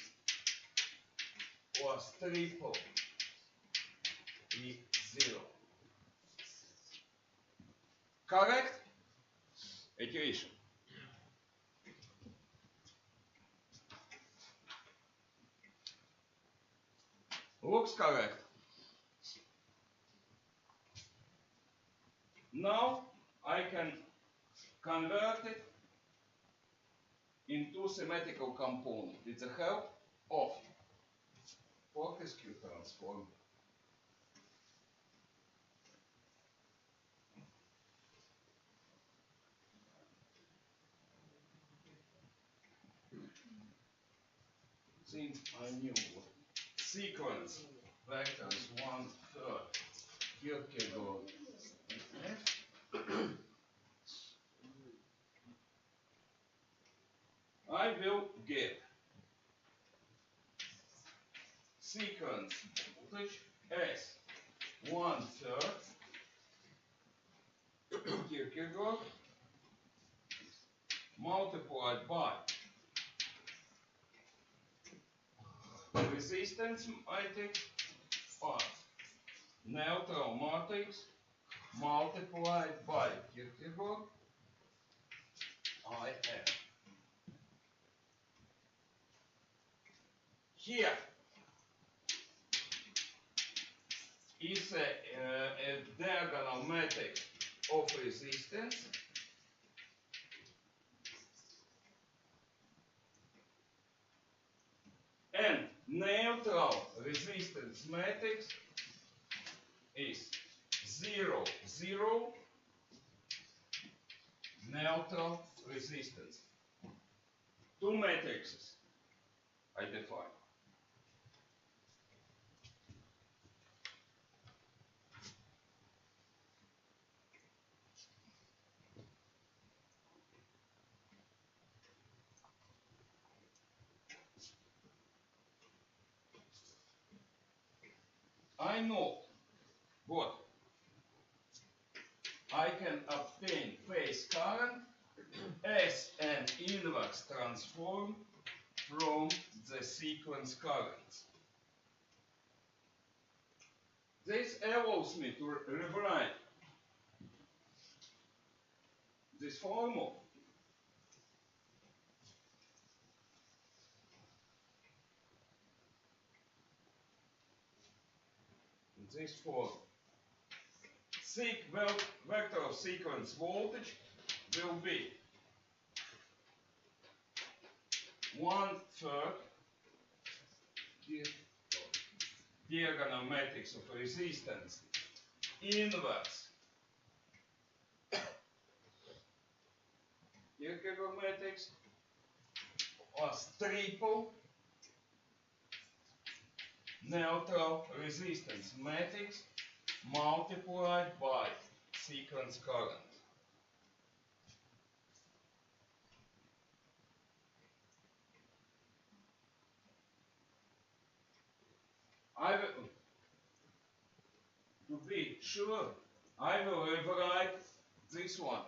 plus triple E0. Correct? Equation. Looks correct. Now I can convert it into symmetrical component with the help of Fortescue transform. Since I knew what sequence vectors 1/3 Kierkegaard I will get sequence voltage as 1/3 Kierkegaard multiplied by resistance matrix or neutral matrix multiplied by Kierkegaard IF. Here is a diagonal matrix of resistance and neutral resistance matrix is 0, 0, neutral resistance. Two matrices I define. I know what I can obtain phase current as an inverse transform from the sequence currents. This allows me to rewrite this formula in this form. Vector of sequence voltage will be 1/3 diagonal matrix of resistance inverse Kierkegaard matrix plus triple neutral resistance matrix multiplied by sequence current. To be sure, I will rewrite this one.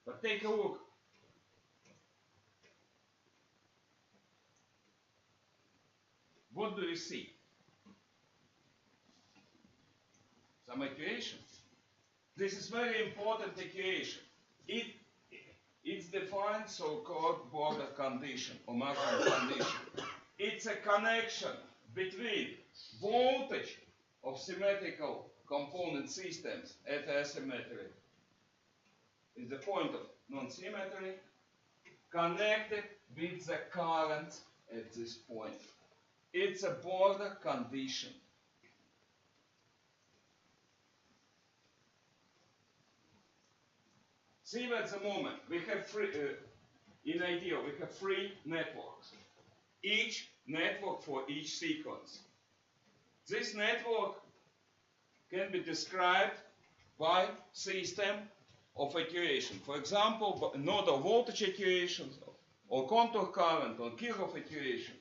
But take a look. What do you see? Some equation. This is very important equation. It's defined so-called border condition or maximum condition. It's a connection between voltage of symmetrical component systems at asymmetry is the point of non-symmetry connected with the current at this point. It's a border condition. See at the moment we have in ideal we have three networks. Each network for each sequence. This network can be described by system of equation. For example, nodal voltage equations or contour current or Kirchhoff equation.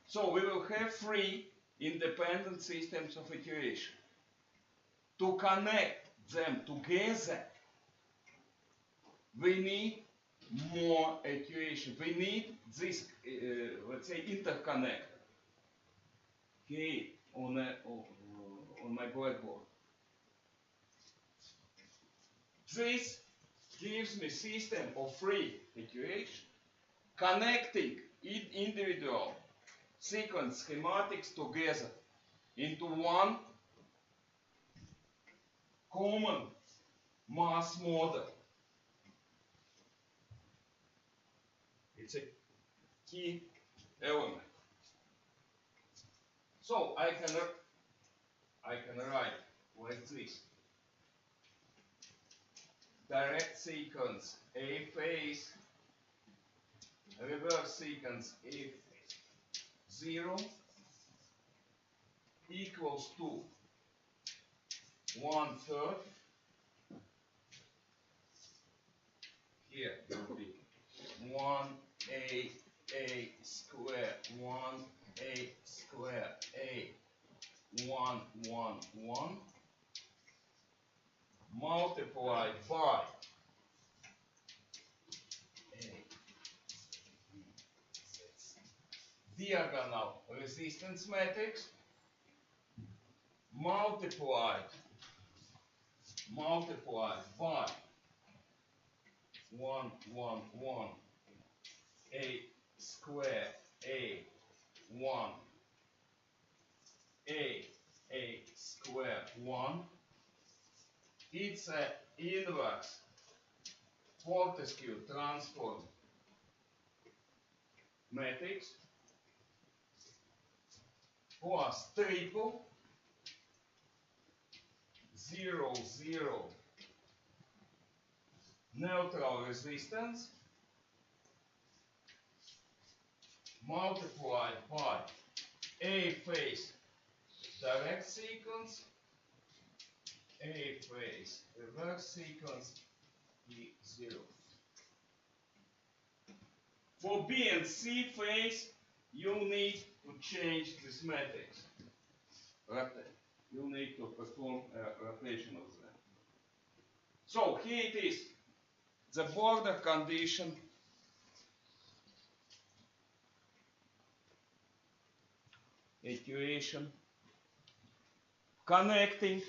So we will have three independent systems of equation. to connect them together, we need more actuation. We need this, let's say, interconnector. Okay, on my blackboard. This gives me system of free actuation connecting individual sequence schematics together into one common mass model. It's a key element. So I can write like this. Direct sequence A phase, reverse sequence A phase 0 equals to 1/3. Here will be 1A square, 1A square, A 1, 1, 1 multiplied by diagonal resistance matrix multiplied by 1, 1, 1 A square A 1 A square 1. It's an inverse Fortescue transform matrix plus triple 0, 0 neutral resistance multiplied by A phase direct sequence, A phase reverse sequence, E0. For B and C phase, you need to change this matrix. You need to perform a rotation of them. So here it is, the border condition actuation connecting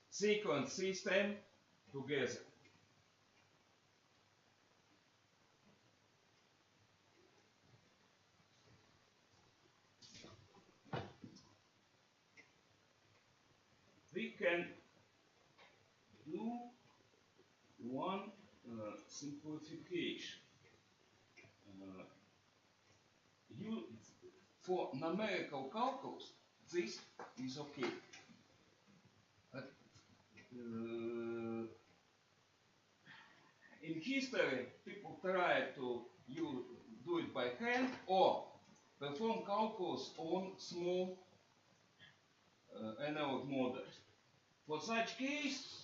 sequence system together. We can do one simplification. For numerical calculus, this is okay. But, in history, people try to do it by hand or perform calculus on small analog models. For such case,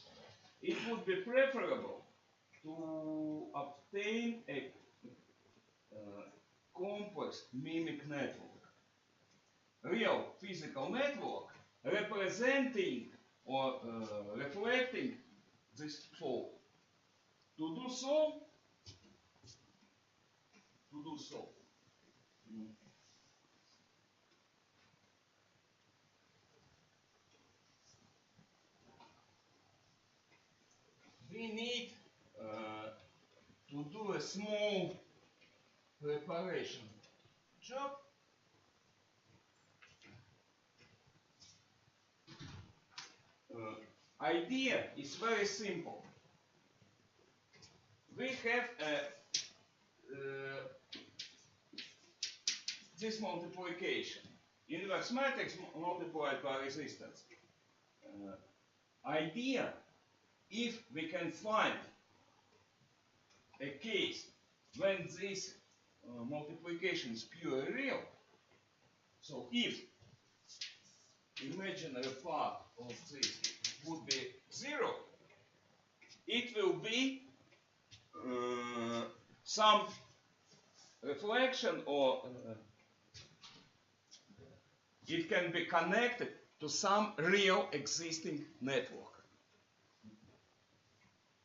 it would be preferable to obtain a complex mimic network, real physical network representing or reflecting this flow. To do so, we need to do a small preparation job. Idea is very simple. We have this multiplication, inverse matrix multiplied by resistance. Idea, if we can find a case when this multiplication is purely real, so if imaginary part of this would be 0, it will be some reflection or it can be connected to some real existing network.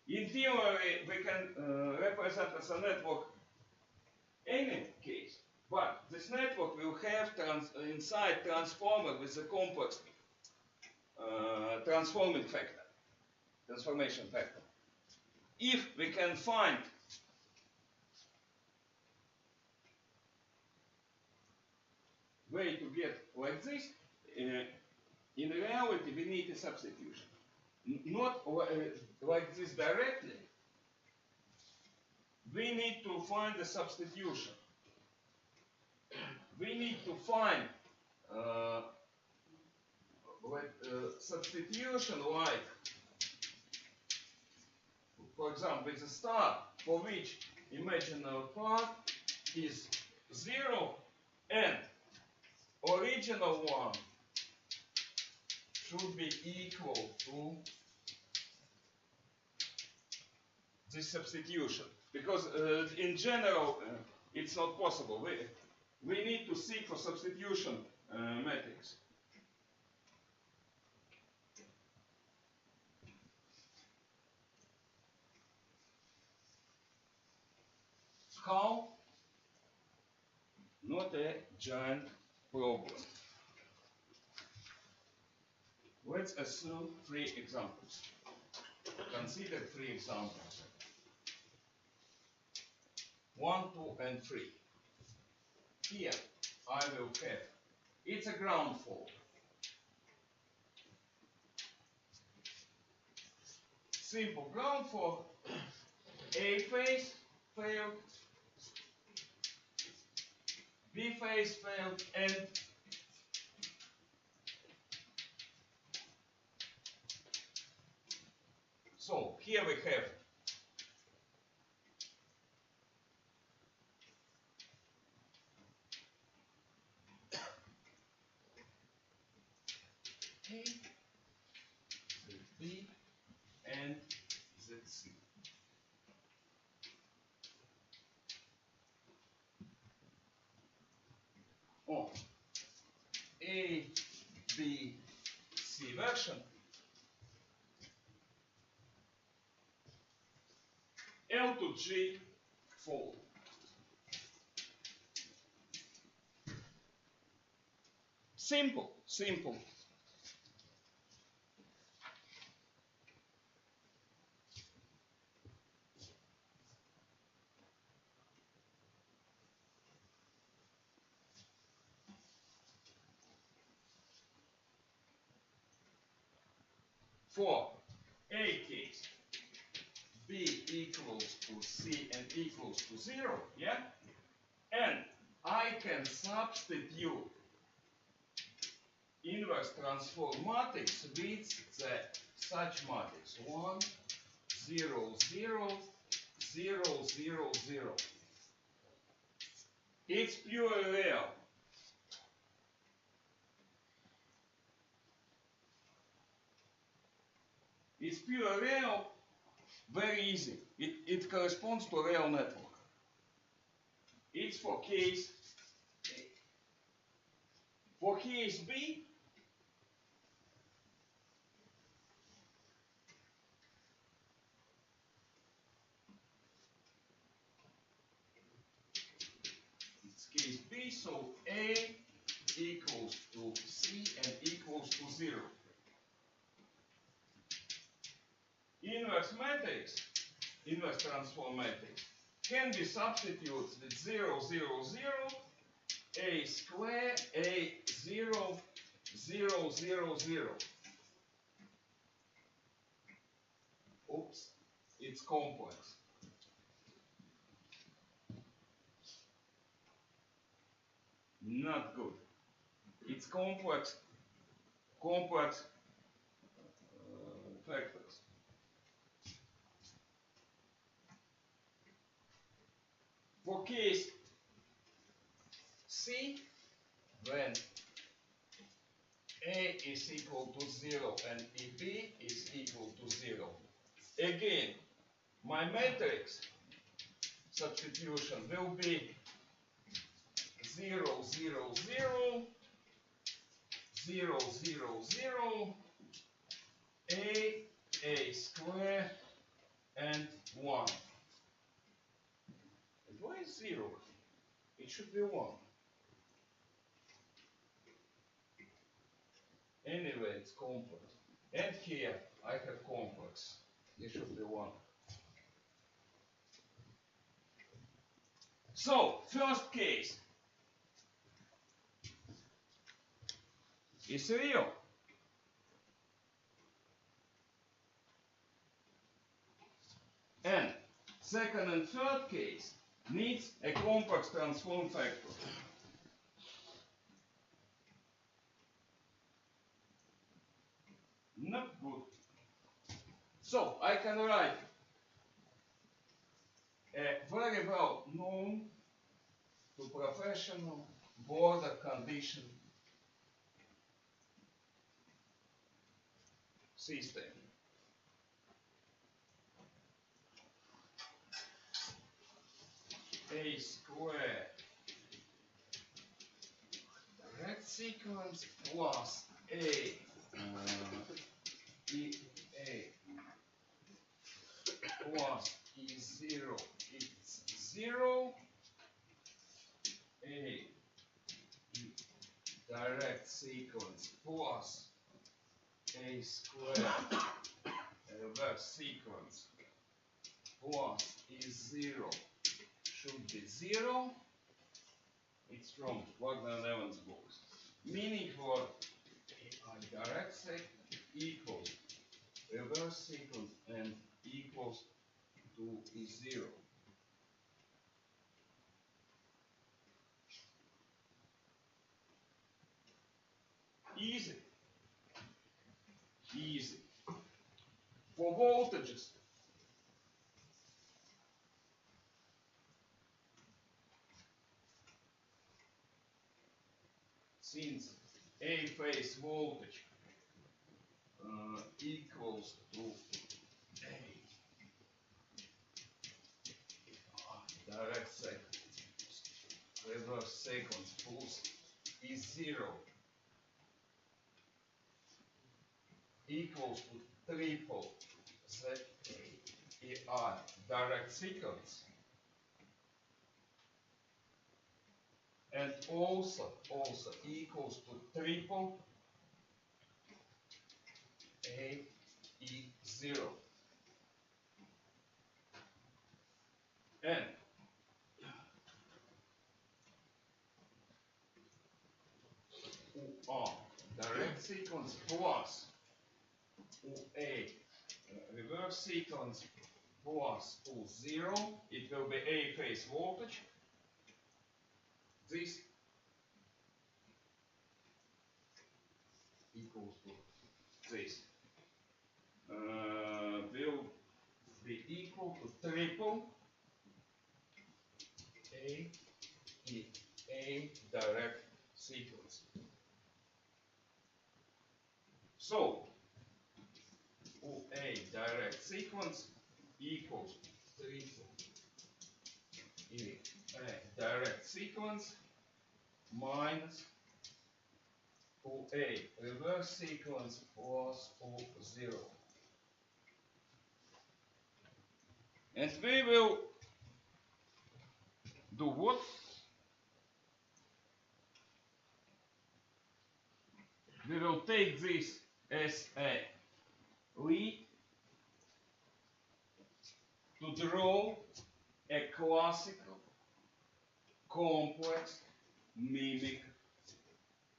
In theory, we can represent as a network any case, but this network will have inside transformer with a complex transformation factor. If we can find way to get like this, in reality we need a substitution. Not like this directly. We need to find a substitution. We need to find substitution like, for example, with a star for which imaginary part is 0 and original one should be equal to this substitution. Because in general it's not possible. We need to seek for substitution matrix. How? Not a giant problem. Let's assume 3 examples. Consider 3 examples. 1, 2, and 3. Here I will have, it's a ground fault. Simple ground fault. A phase failed, B phase failed, and so here we have A, B, and ZC. On A, B, C version, L to G fold. Simple, simple. For A case, B equals to C and equals to 0, yeah? And I can substitute inverse transform matrix with the such matrix 1, 0, 0, 0, 0, 0. It's pure real. It's pure real, very easy. It corresponds to a real network. It's for case A. For case B, it's case B, so A equals to C and equals to 0. Inverse matrix, inverse transform matrix, can be substituted with 0, 0, 0, A square, A 0, 0, 0, 0. Oops, it's complex. Not good. It's complex factors. For case C, when A is equal to 0 and B is equal to 0. Again, my matrix substitution will be 0, 0, 0, 0, 0, 0, a square, and 1. And why is 0? It should be 1. Anyway, it's complex. And here I have complex. It should be 1. So, first case is real. And second and third case needs a complex transform factor. Not good. So I can write a very well known to professional border condition system. A square direct sequence plus a plus E0 is 0, a direct sequence plus a square reverse sequence plus E0 should be 0. It's from Wagner and Evans books. Meaning for a direct sequence equals reverse sequence and equals to E0. Easy. Easy. For voltages, since A phase voltage equals to A direct sequence reverse sequence plus E0 equals to triple ZAEI direct sequence, and also equals to triple AE0. And OR direct sequence plus OA reverse sequence plus O0, it will be A phase voltage. This equals to this will be equal to triple A direct sequence. So OA direct sequence equals triple A direct sequence minus OA reverse sequence plus O0. And we will do what? We will take this as a lead to draw a classical complex mimic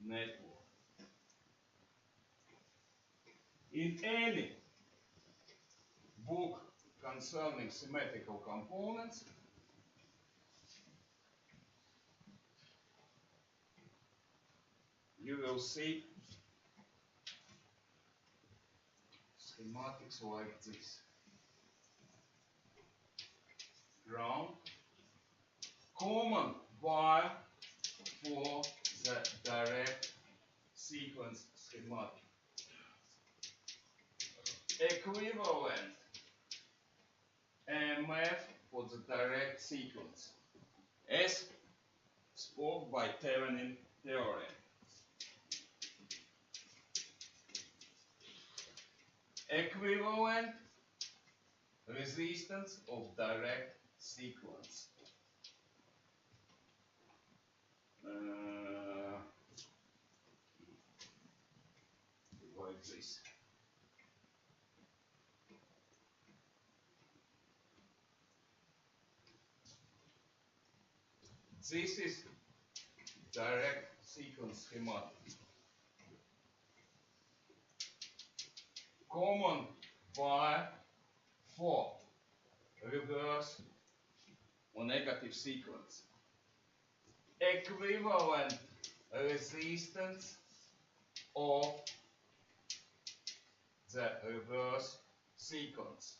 network. In any book concerning symmetrical components, you will see schematics like this. Ground, common wire for the direct sequence schematic. Equivalent MF for the direct sequence, as spoke by Thevenin theorem. equivalent resistance of direct sequence. Like this. This is direct sequence schematic. Common wire for reverse or negative sequence. Equivalent resistance of the reverse sequence.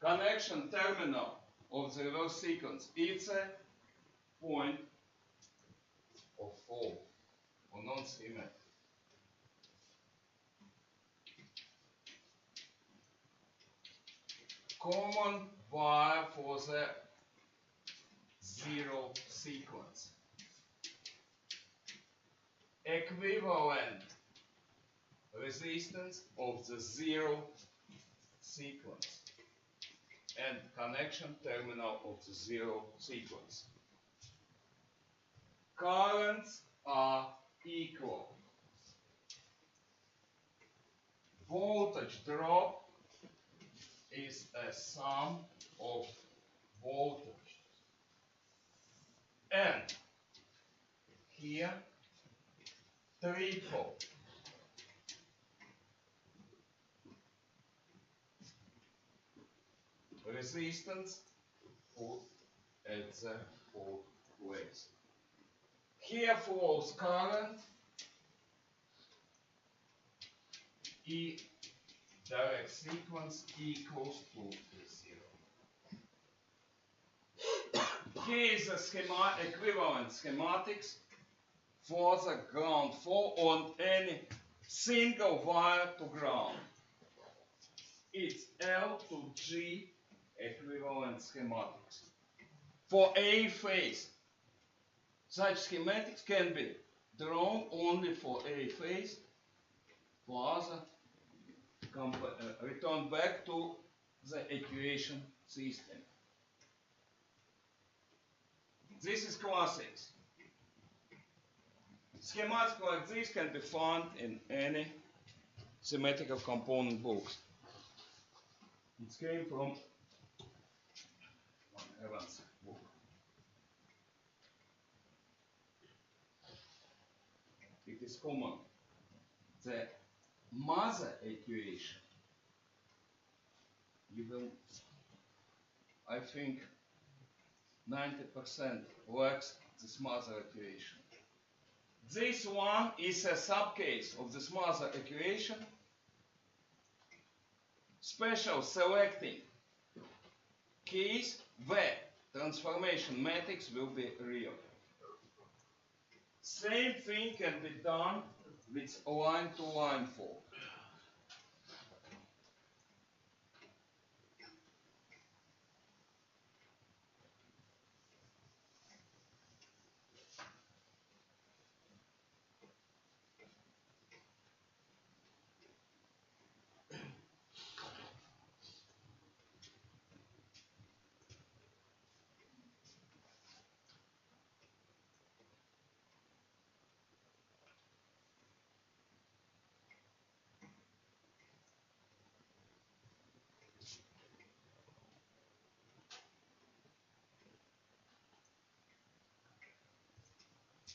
Connection terminal of the reverse sequence, it's a point of fall or non-symmetric. Common wire for the zero sequence. Equivalent resistance of the zero sequence and connection terminal of the zero sequence. Currents are equal. Voltage drop is a sum of voltage. And here triple resistance put at the fourth place. Here flows current E direct sequence equals to 0. Here is the equivalent schematics for the ground flow on any single wire to ground. It's L to G equivalent schematics. For A phase, such schematics can be drawn only for A phase, for other return back to the equation system. This is classics. Schematics like this can be found in any symmetrical component books. It came from Evans' book. It is common. The mother equation, you will, I think, 90% lacks this mother equation. This one is a subcase of this mother equation, special selecting case where transformation matrix will be real. Same thing can be done with line-to-line fault.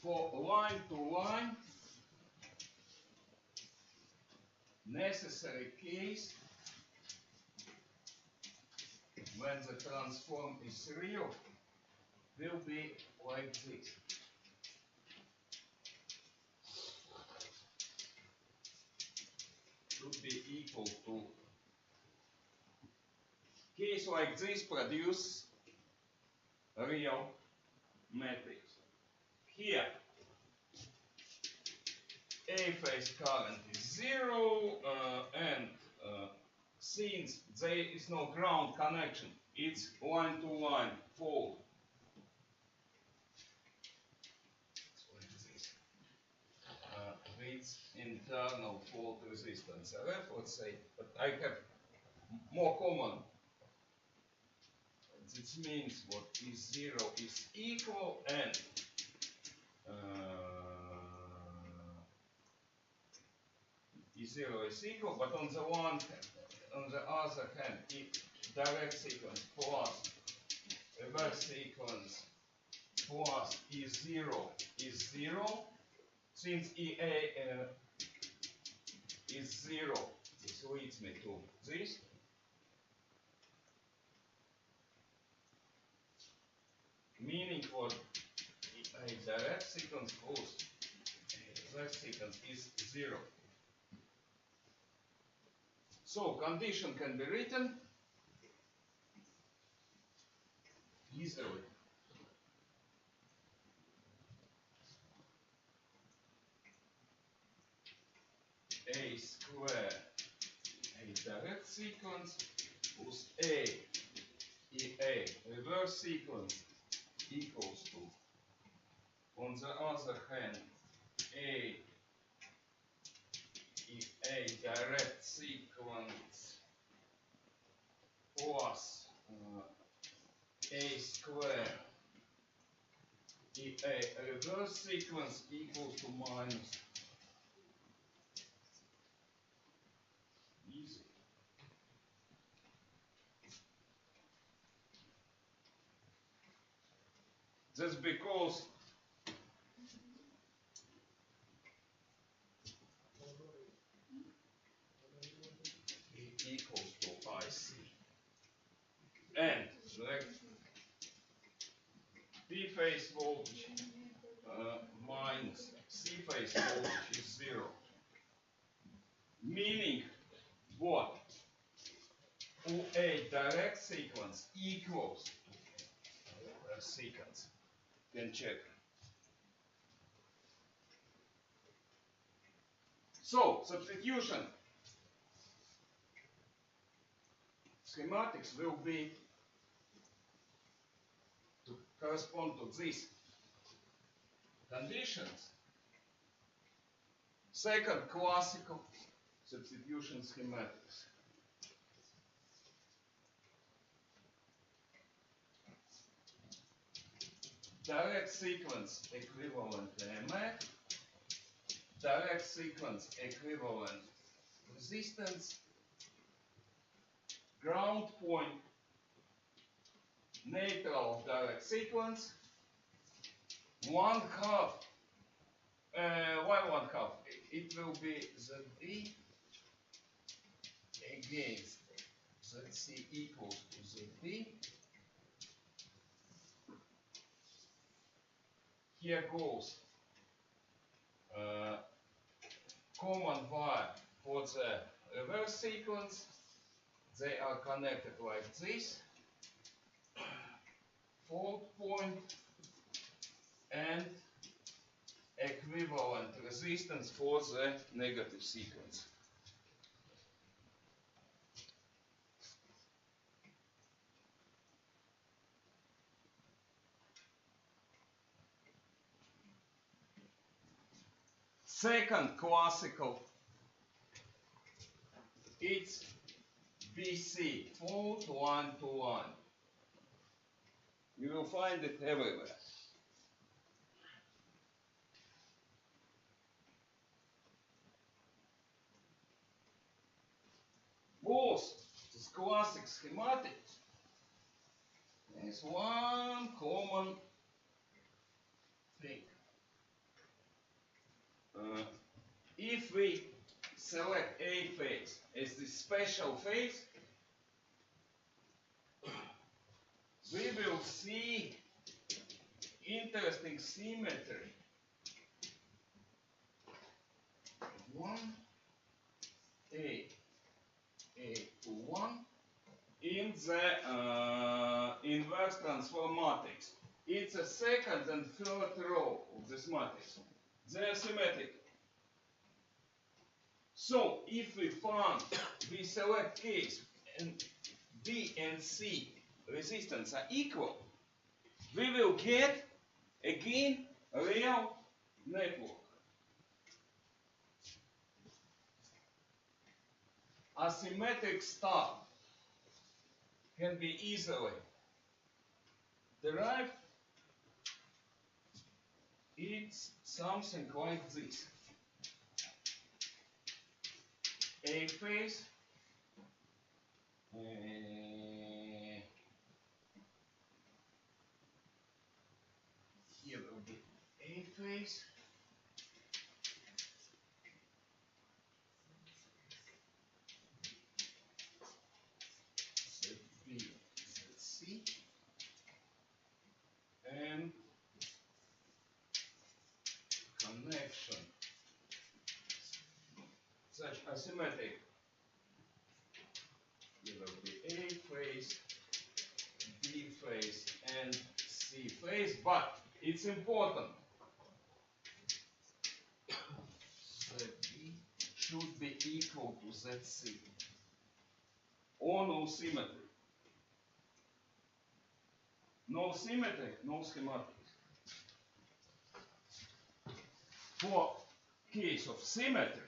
For line-to-line, necessary case when the transform is real will be like this. Should be equal to. Case like this produce a real matrix. Here, A phase current is 0 and since there is no ground connection, it's line-to-line fault. its internal fault resistance RF, let's say, but I have more common. This means what E0 is equal and E0 is equal, but on the other hand, direct sequence plus reverse sequence plus E0 is 0. Since EA is 0, this leads me to this. Meaning what a direct sequence plus a reverse sequence is 0. So condition can be written easily. A square a direct sequence plus A EA reverse sequence equals to, on the other hand, A EA direct sequence plus A square EA reverse sequence equals to minus. Easy. That's because it equals to IC. And the P phase voltage minus C phase voltage is 0. Meaning what? OA direct sequence equals reverse sequence. Can check. So substitution schematics will be to correspond to these conditions. Second, classical substitution schematics. Direct sequence equivalent EMF, direct sequence equivalent resistance, ground point, neutral direct sequence, one half. Why one half? It will be ZB against ZC equals to ZB. Here goes common wire for the reverse sequence. They are connected like this. Fault point and equivalent resistance for the negative sequence. Second classical, it's BC, fault line to line. You will find it everywhere. Both this classic schematic is one common thing. If we select A phase as the special phase, we will see interesting symmetry. 1 A to 1 in the inverse transform matrix. It's a second and third row of this matrix. They are symmetric. So if we select case and B and C resistance are equal, we will get again a real network. asymmetric star can be easily derived. It's something like this. A phase here will be A phase ZB ZC and connection such asymmetric. Here will be A phase, B phase and C phase, but it's important ZB should be equal to ZC or no symmetry. No symmetry, no schematic. For case of symmetry,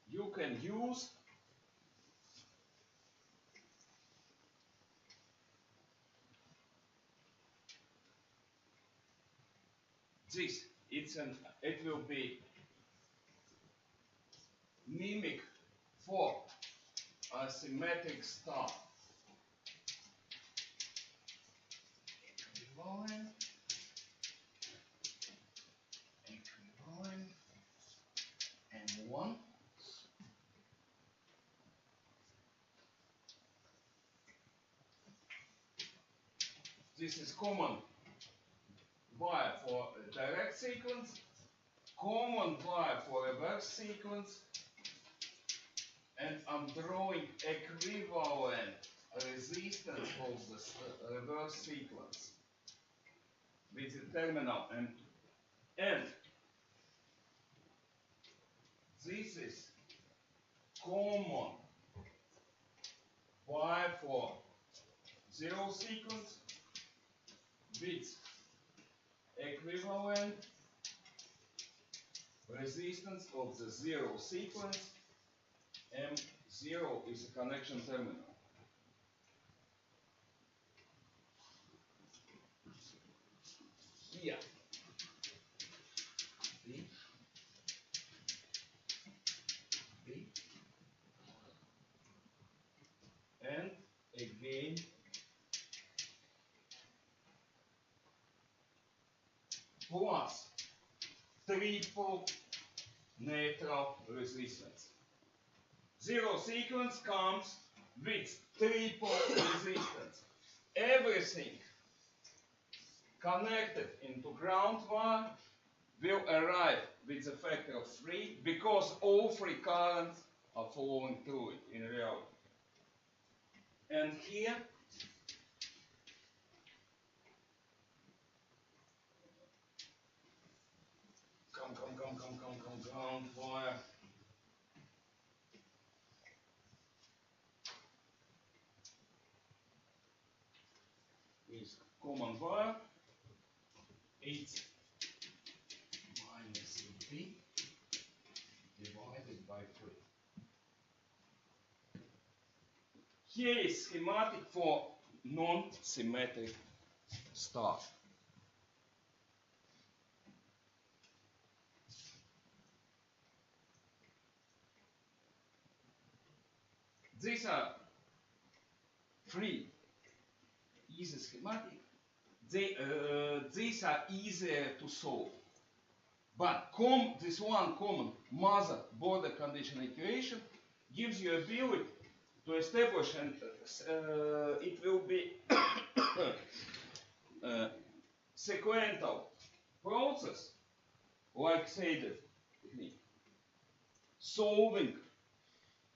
you can use this. It will be mimic for a symmetric star. Equivalent, and one. This is common wire for a direct sequence, common wire for reverse sequence, and I'm drawing equivalent resistance of the reverse sequence with the terminal and this is common wire for zero sequence with equivalent resistance of the zero sequence. M0 is a connection terminal. Here, B, B, and again plus triple neutral resistance. Zero sequence comes with triple resistance. Everything connected into ground wire will arrive with a factor of 3 because all three currents are flowing through it in reality. And here ground wire. Is common wire. It's minus B divided by 3. Here is schematic for non-symmetric star. These are three easy schematic. These are easier to solve. But this one common mother border condition equation gives you ability to establish, and it will be sequential process like shaded technique, solving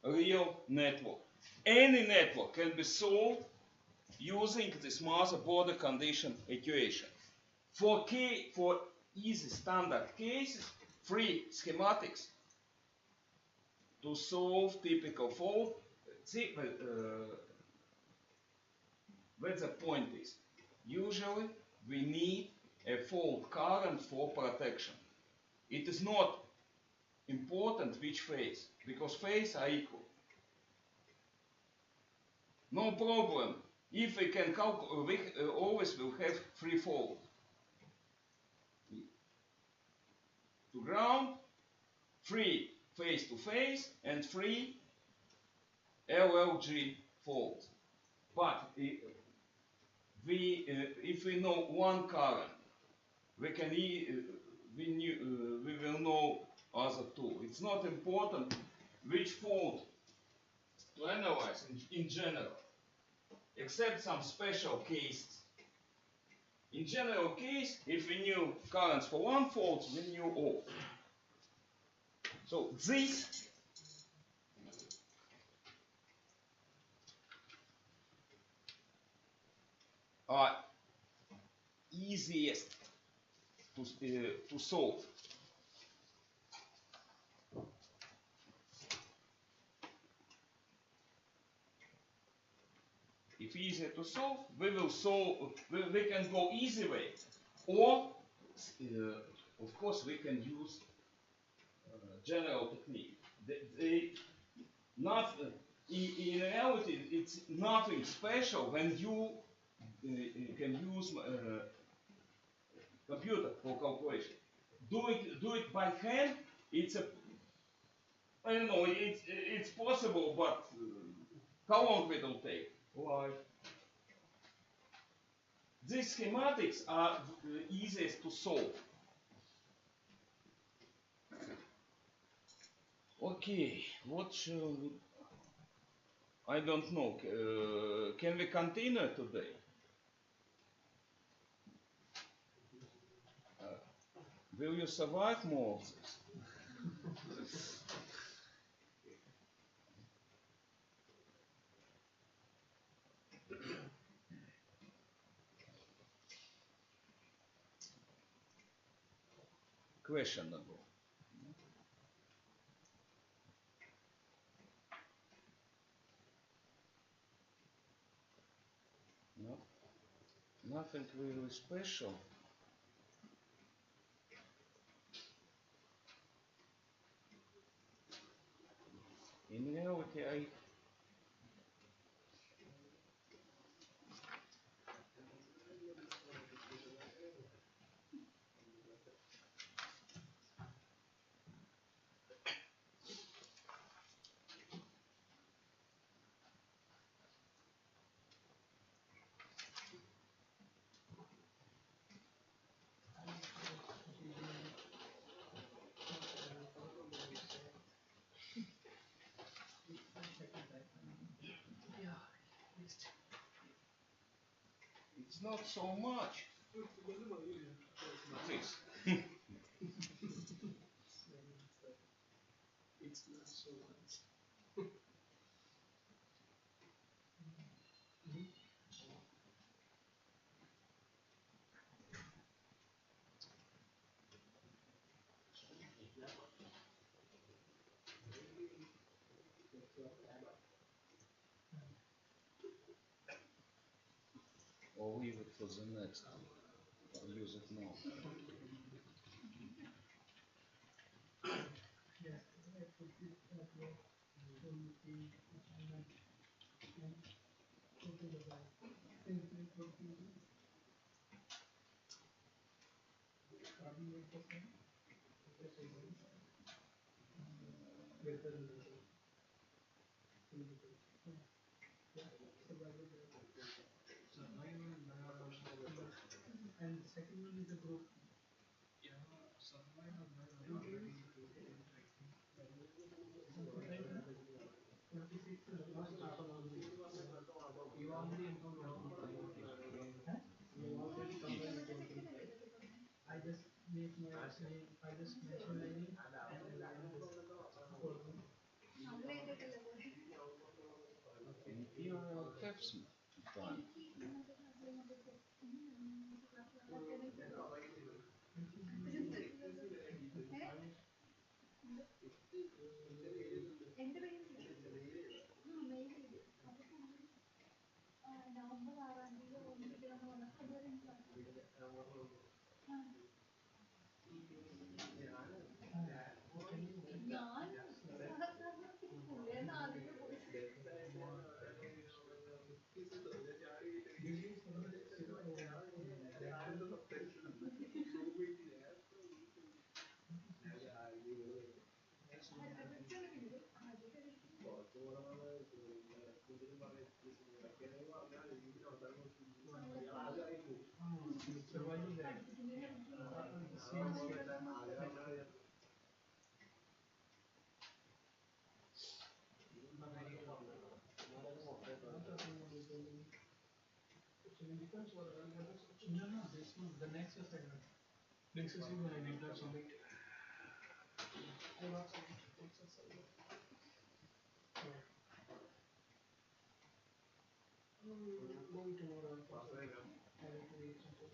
real network. Any network can be solved using this mother border condition equation. For easy standard cases, three schematics to solve typical fault. See where the point is. Usually we need a fault current for protection. It is not important which phase, because phases are equal. No problem. If we can calculate, we always will have free fault. To ground, free phase to phase, and free LLG fault. But if we know one current, we will know other two. It's not important which fault to analyze in general, except some special cases. In general case, if we knew currents for one fault, we knew all. So this are easiest to solve. If easier to solve, we will solve. We can go easy way, or of course we can use general technique. In reality, it's nothing special when you can use computer for calculation. Do it by hand. I don't know. It's possible, but how long it will take? Like these schematics are the easiest to solve. Okay, what shall we? I don't know. Can we continue today? Will you survive more of this? Questionable. No, nothing really special. In reality, it's not so much. This. It's not so much. Or leave it for the next. Or use it now. And the second one is the group. Yeah, survive or die already. 26 is the last half of the you already encountered you already combined I just make my I just mention my name and You have some time. Surviving that. The scenes get no, no, this one, the next assignment. Next assignment I did not submit. I not submit next assignment. Maybe tomorrow I'll pass it. I have to read something.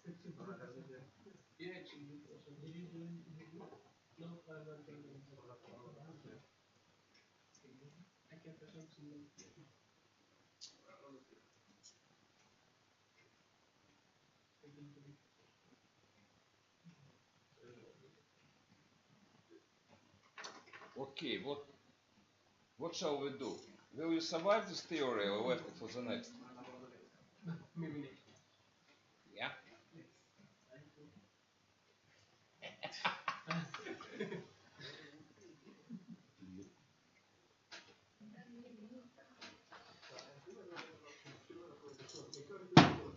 It's a good assignment. Yeah, it's a good assignment. Did you do it? No, I'm not doing it. I can present something. Okay, what shall we do? Will you survive this theory or left it for the next? Maybe next. Yeah?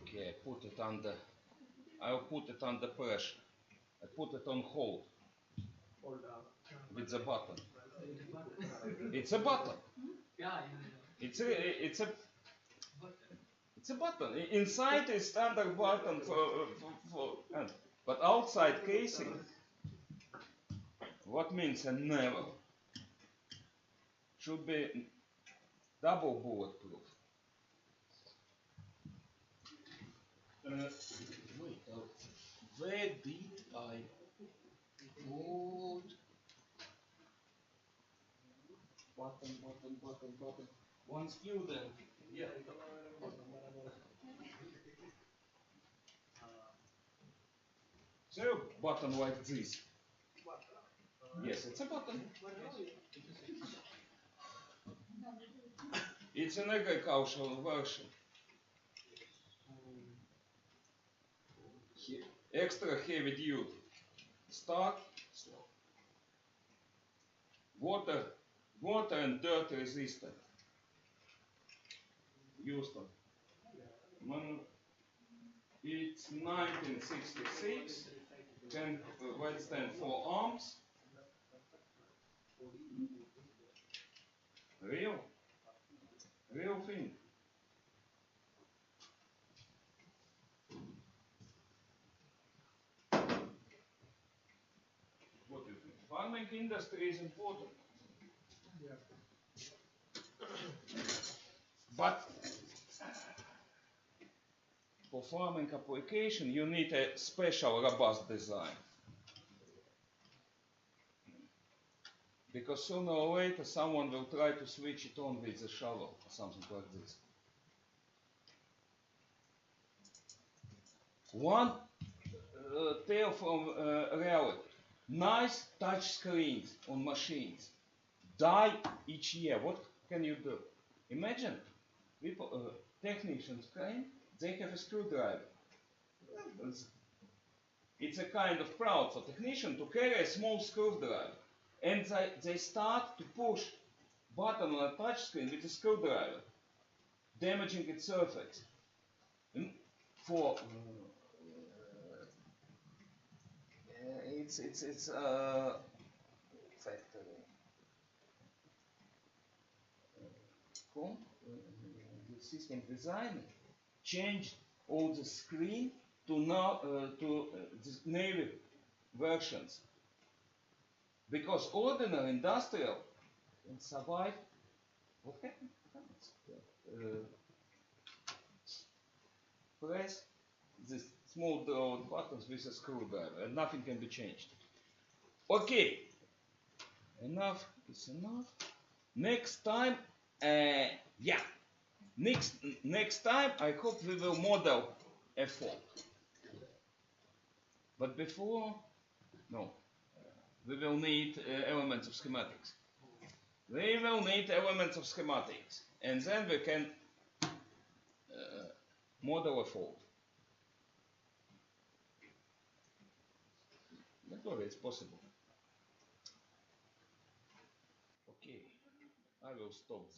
Okay, I'll put it under pressure. I put it on hold. With the button. It's a button. Yeah. It's a button. Inside is standard button but outside casing. What means a never? Should be double bulletproof. Wait, where did I put button? One student. Yeah. So a button like this. Yes, it's a button. It's an agricultural version. Extra heavy duty. Start. Water and dirt resistant. Houston. It's 1966. Can withstand 4 amps. Real thing. What do you think? Farming industry is important. But for farming application, you need a special robust design. Because sooner or later, someone will try to switch it on with a shovel or something like this. One tale from reality. Nice touch screens on machines die each year. What can you do? Imagine people, technicians claim they have a screwdriver. It's a kind of proud for technician to carry a small screwdriver. And they start to push button on a touch screen with a screwdriver, damaging its surface. And for it's factory. The system designer changed all the screen to now to the navy versions, because ordinary industrial can survive. What happened? Press this small drawed buttons with a screwdriver and nothing can be changed. Okay, enough is enough. Next time, next time I hope we will model a fault. But before, no, we will need elements of schematics. We will need elements of schematics, and then we can model a fault. No, it's possible. Okay, I will stop this.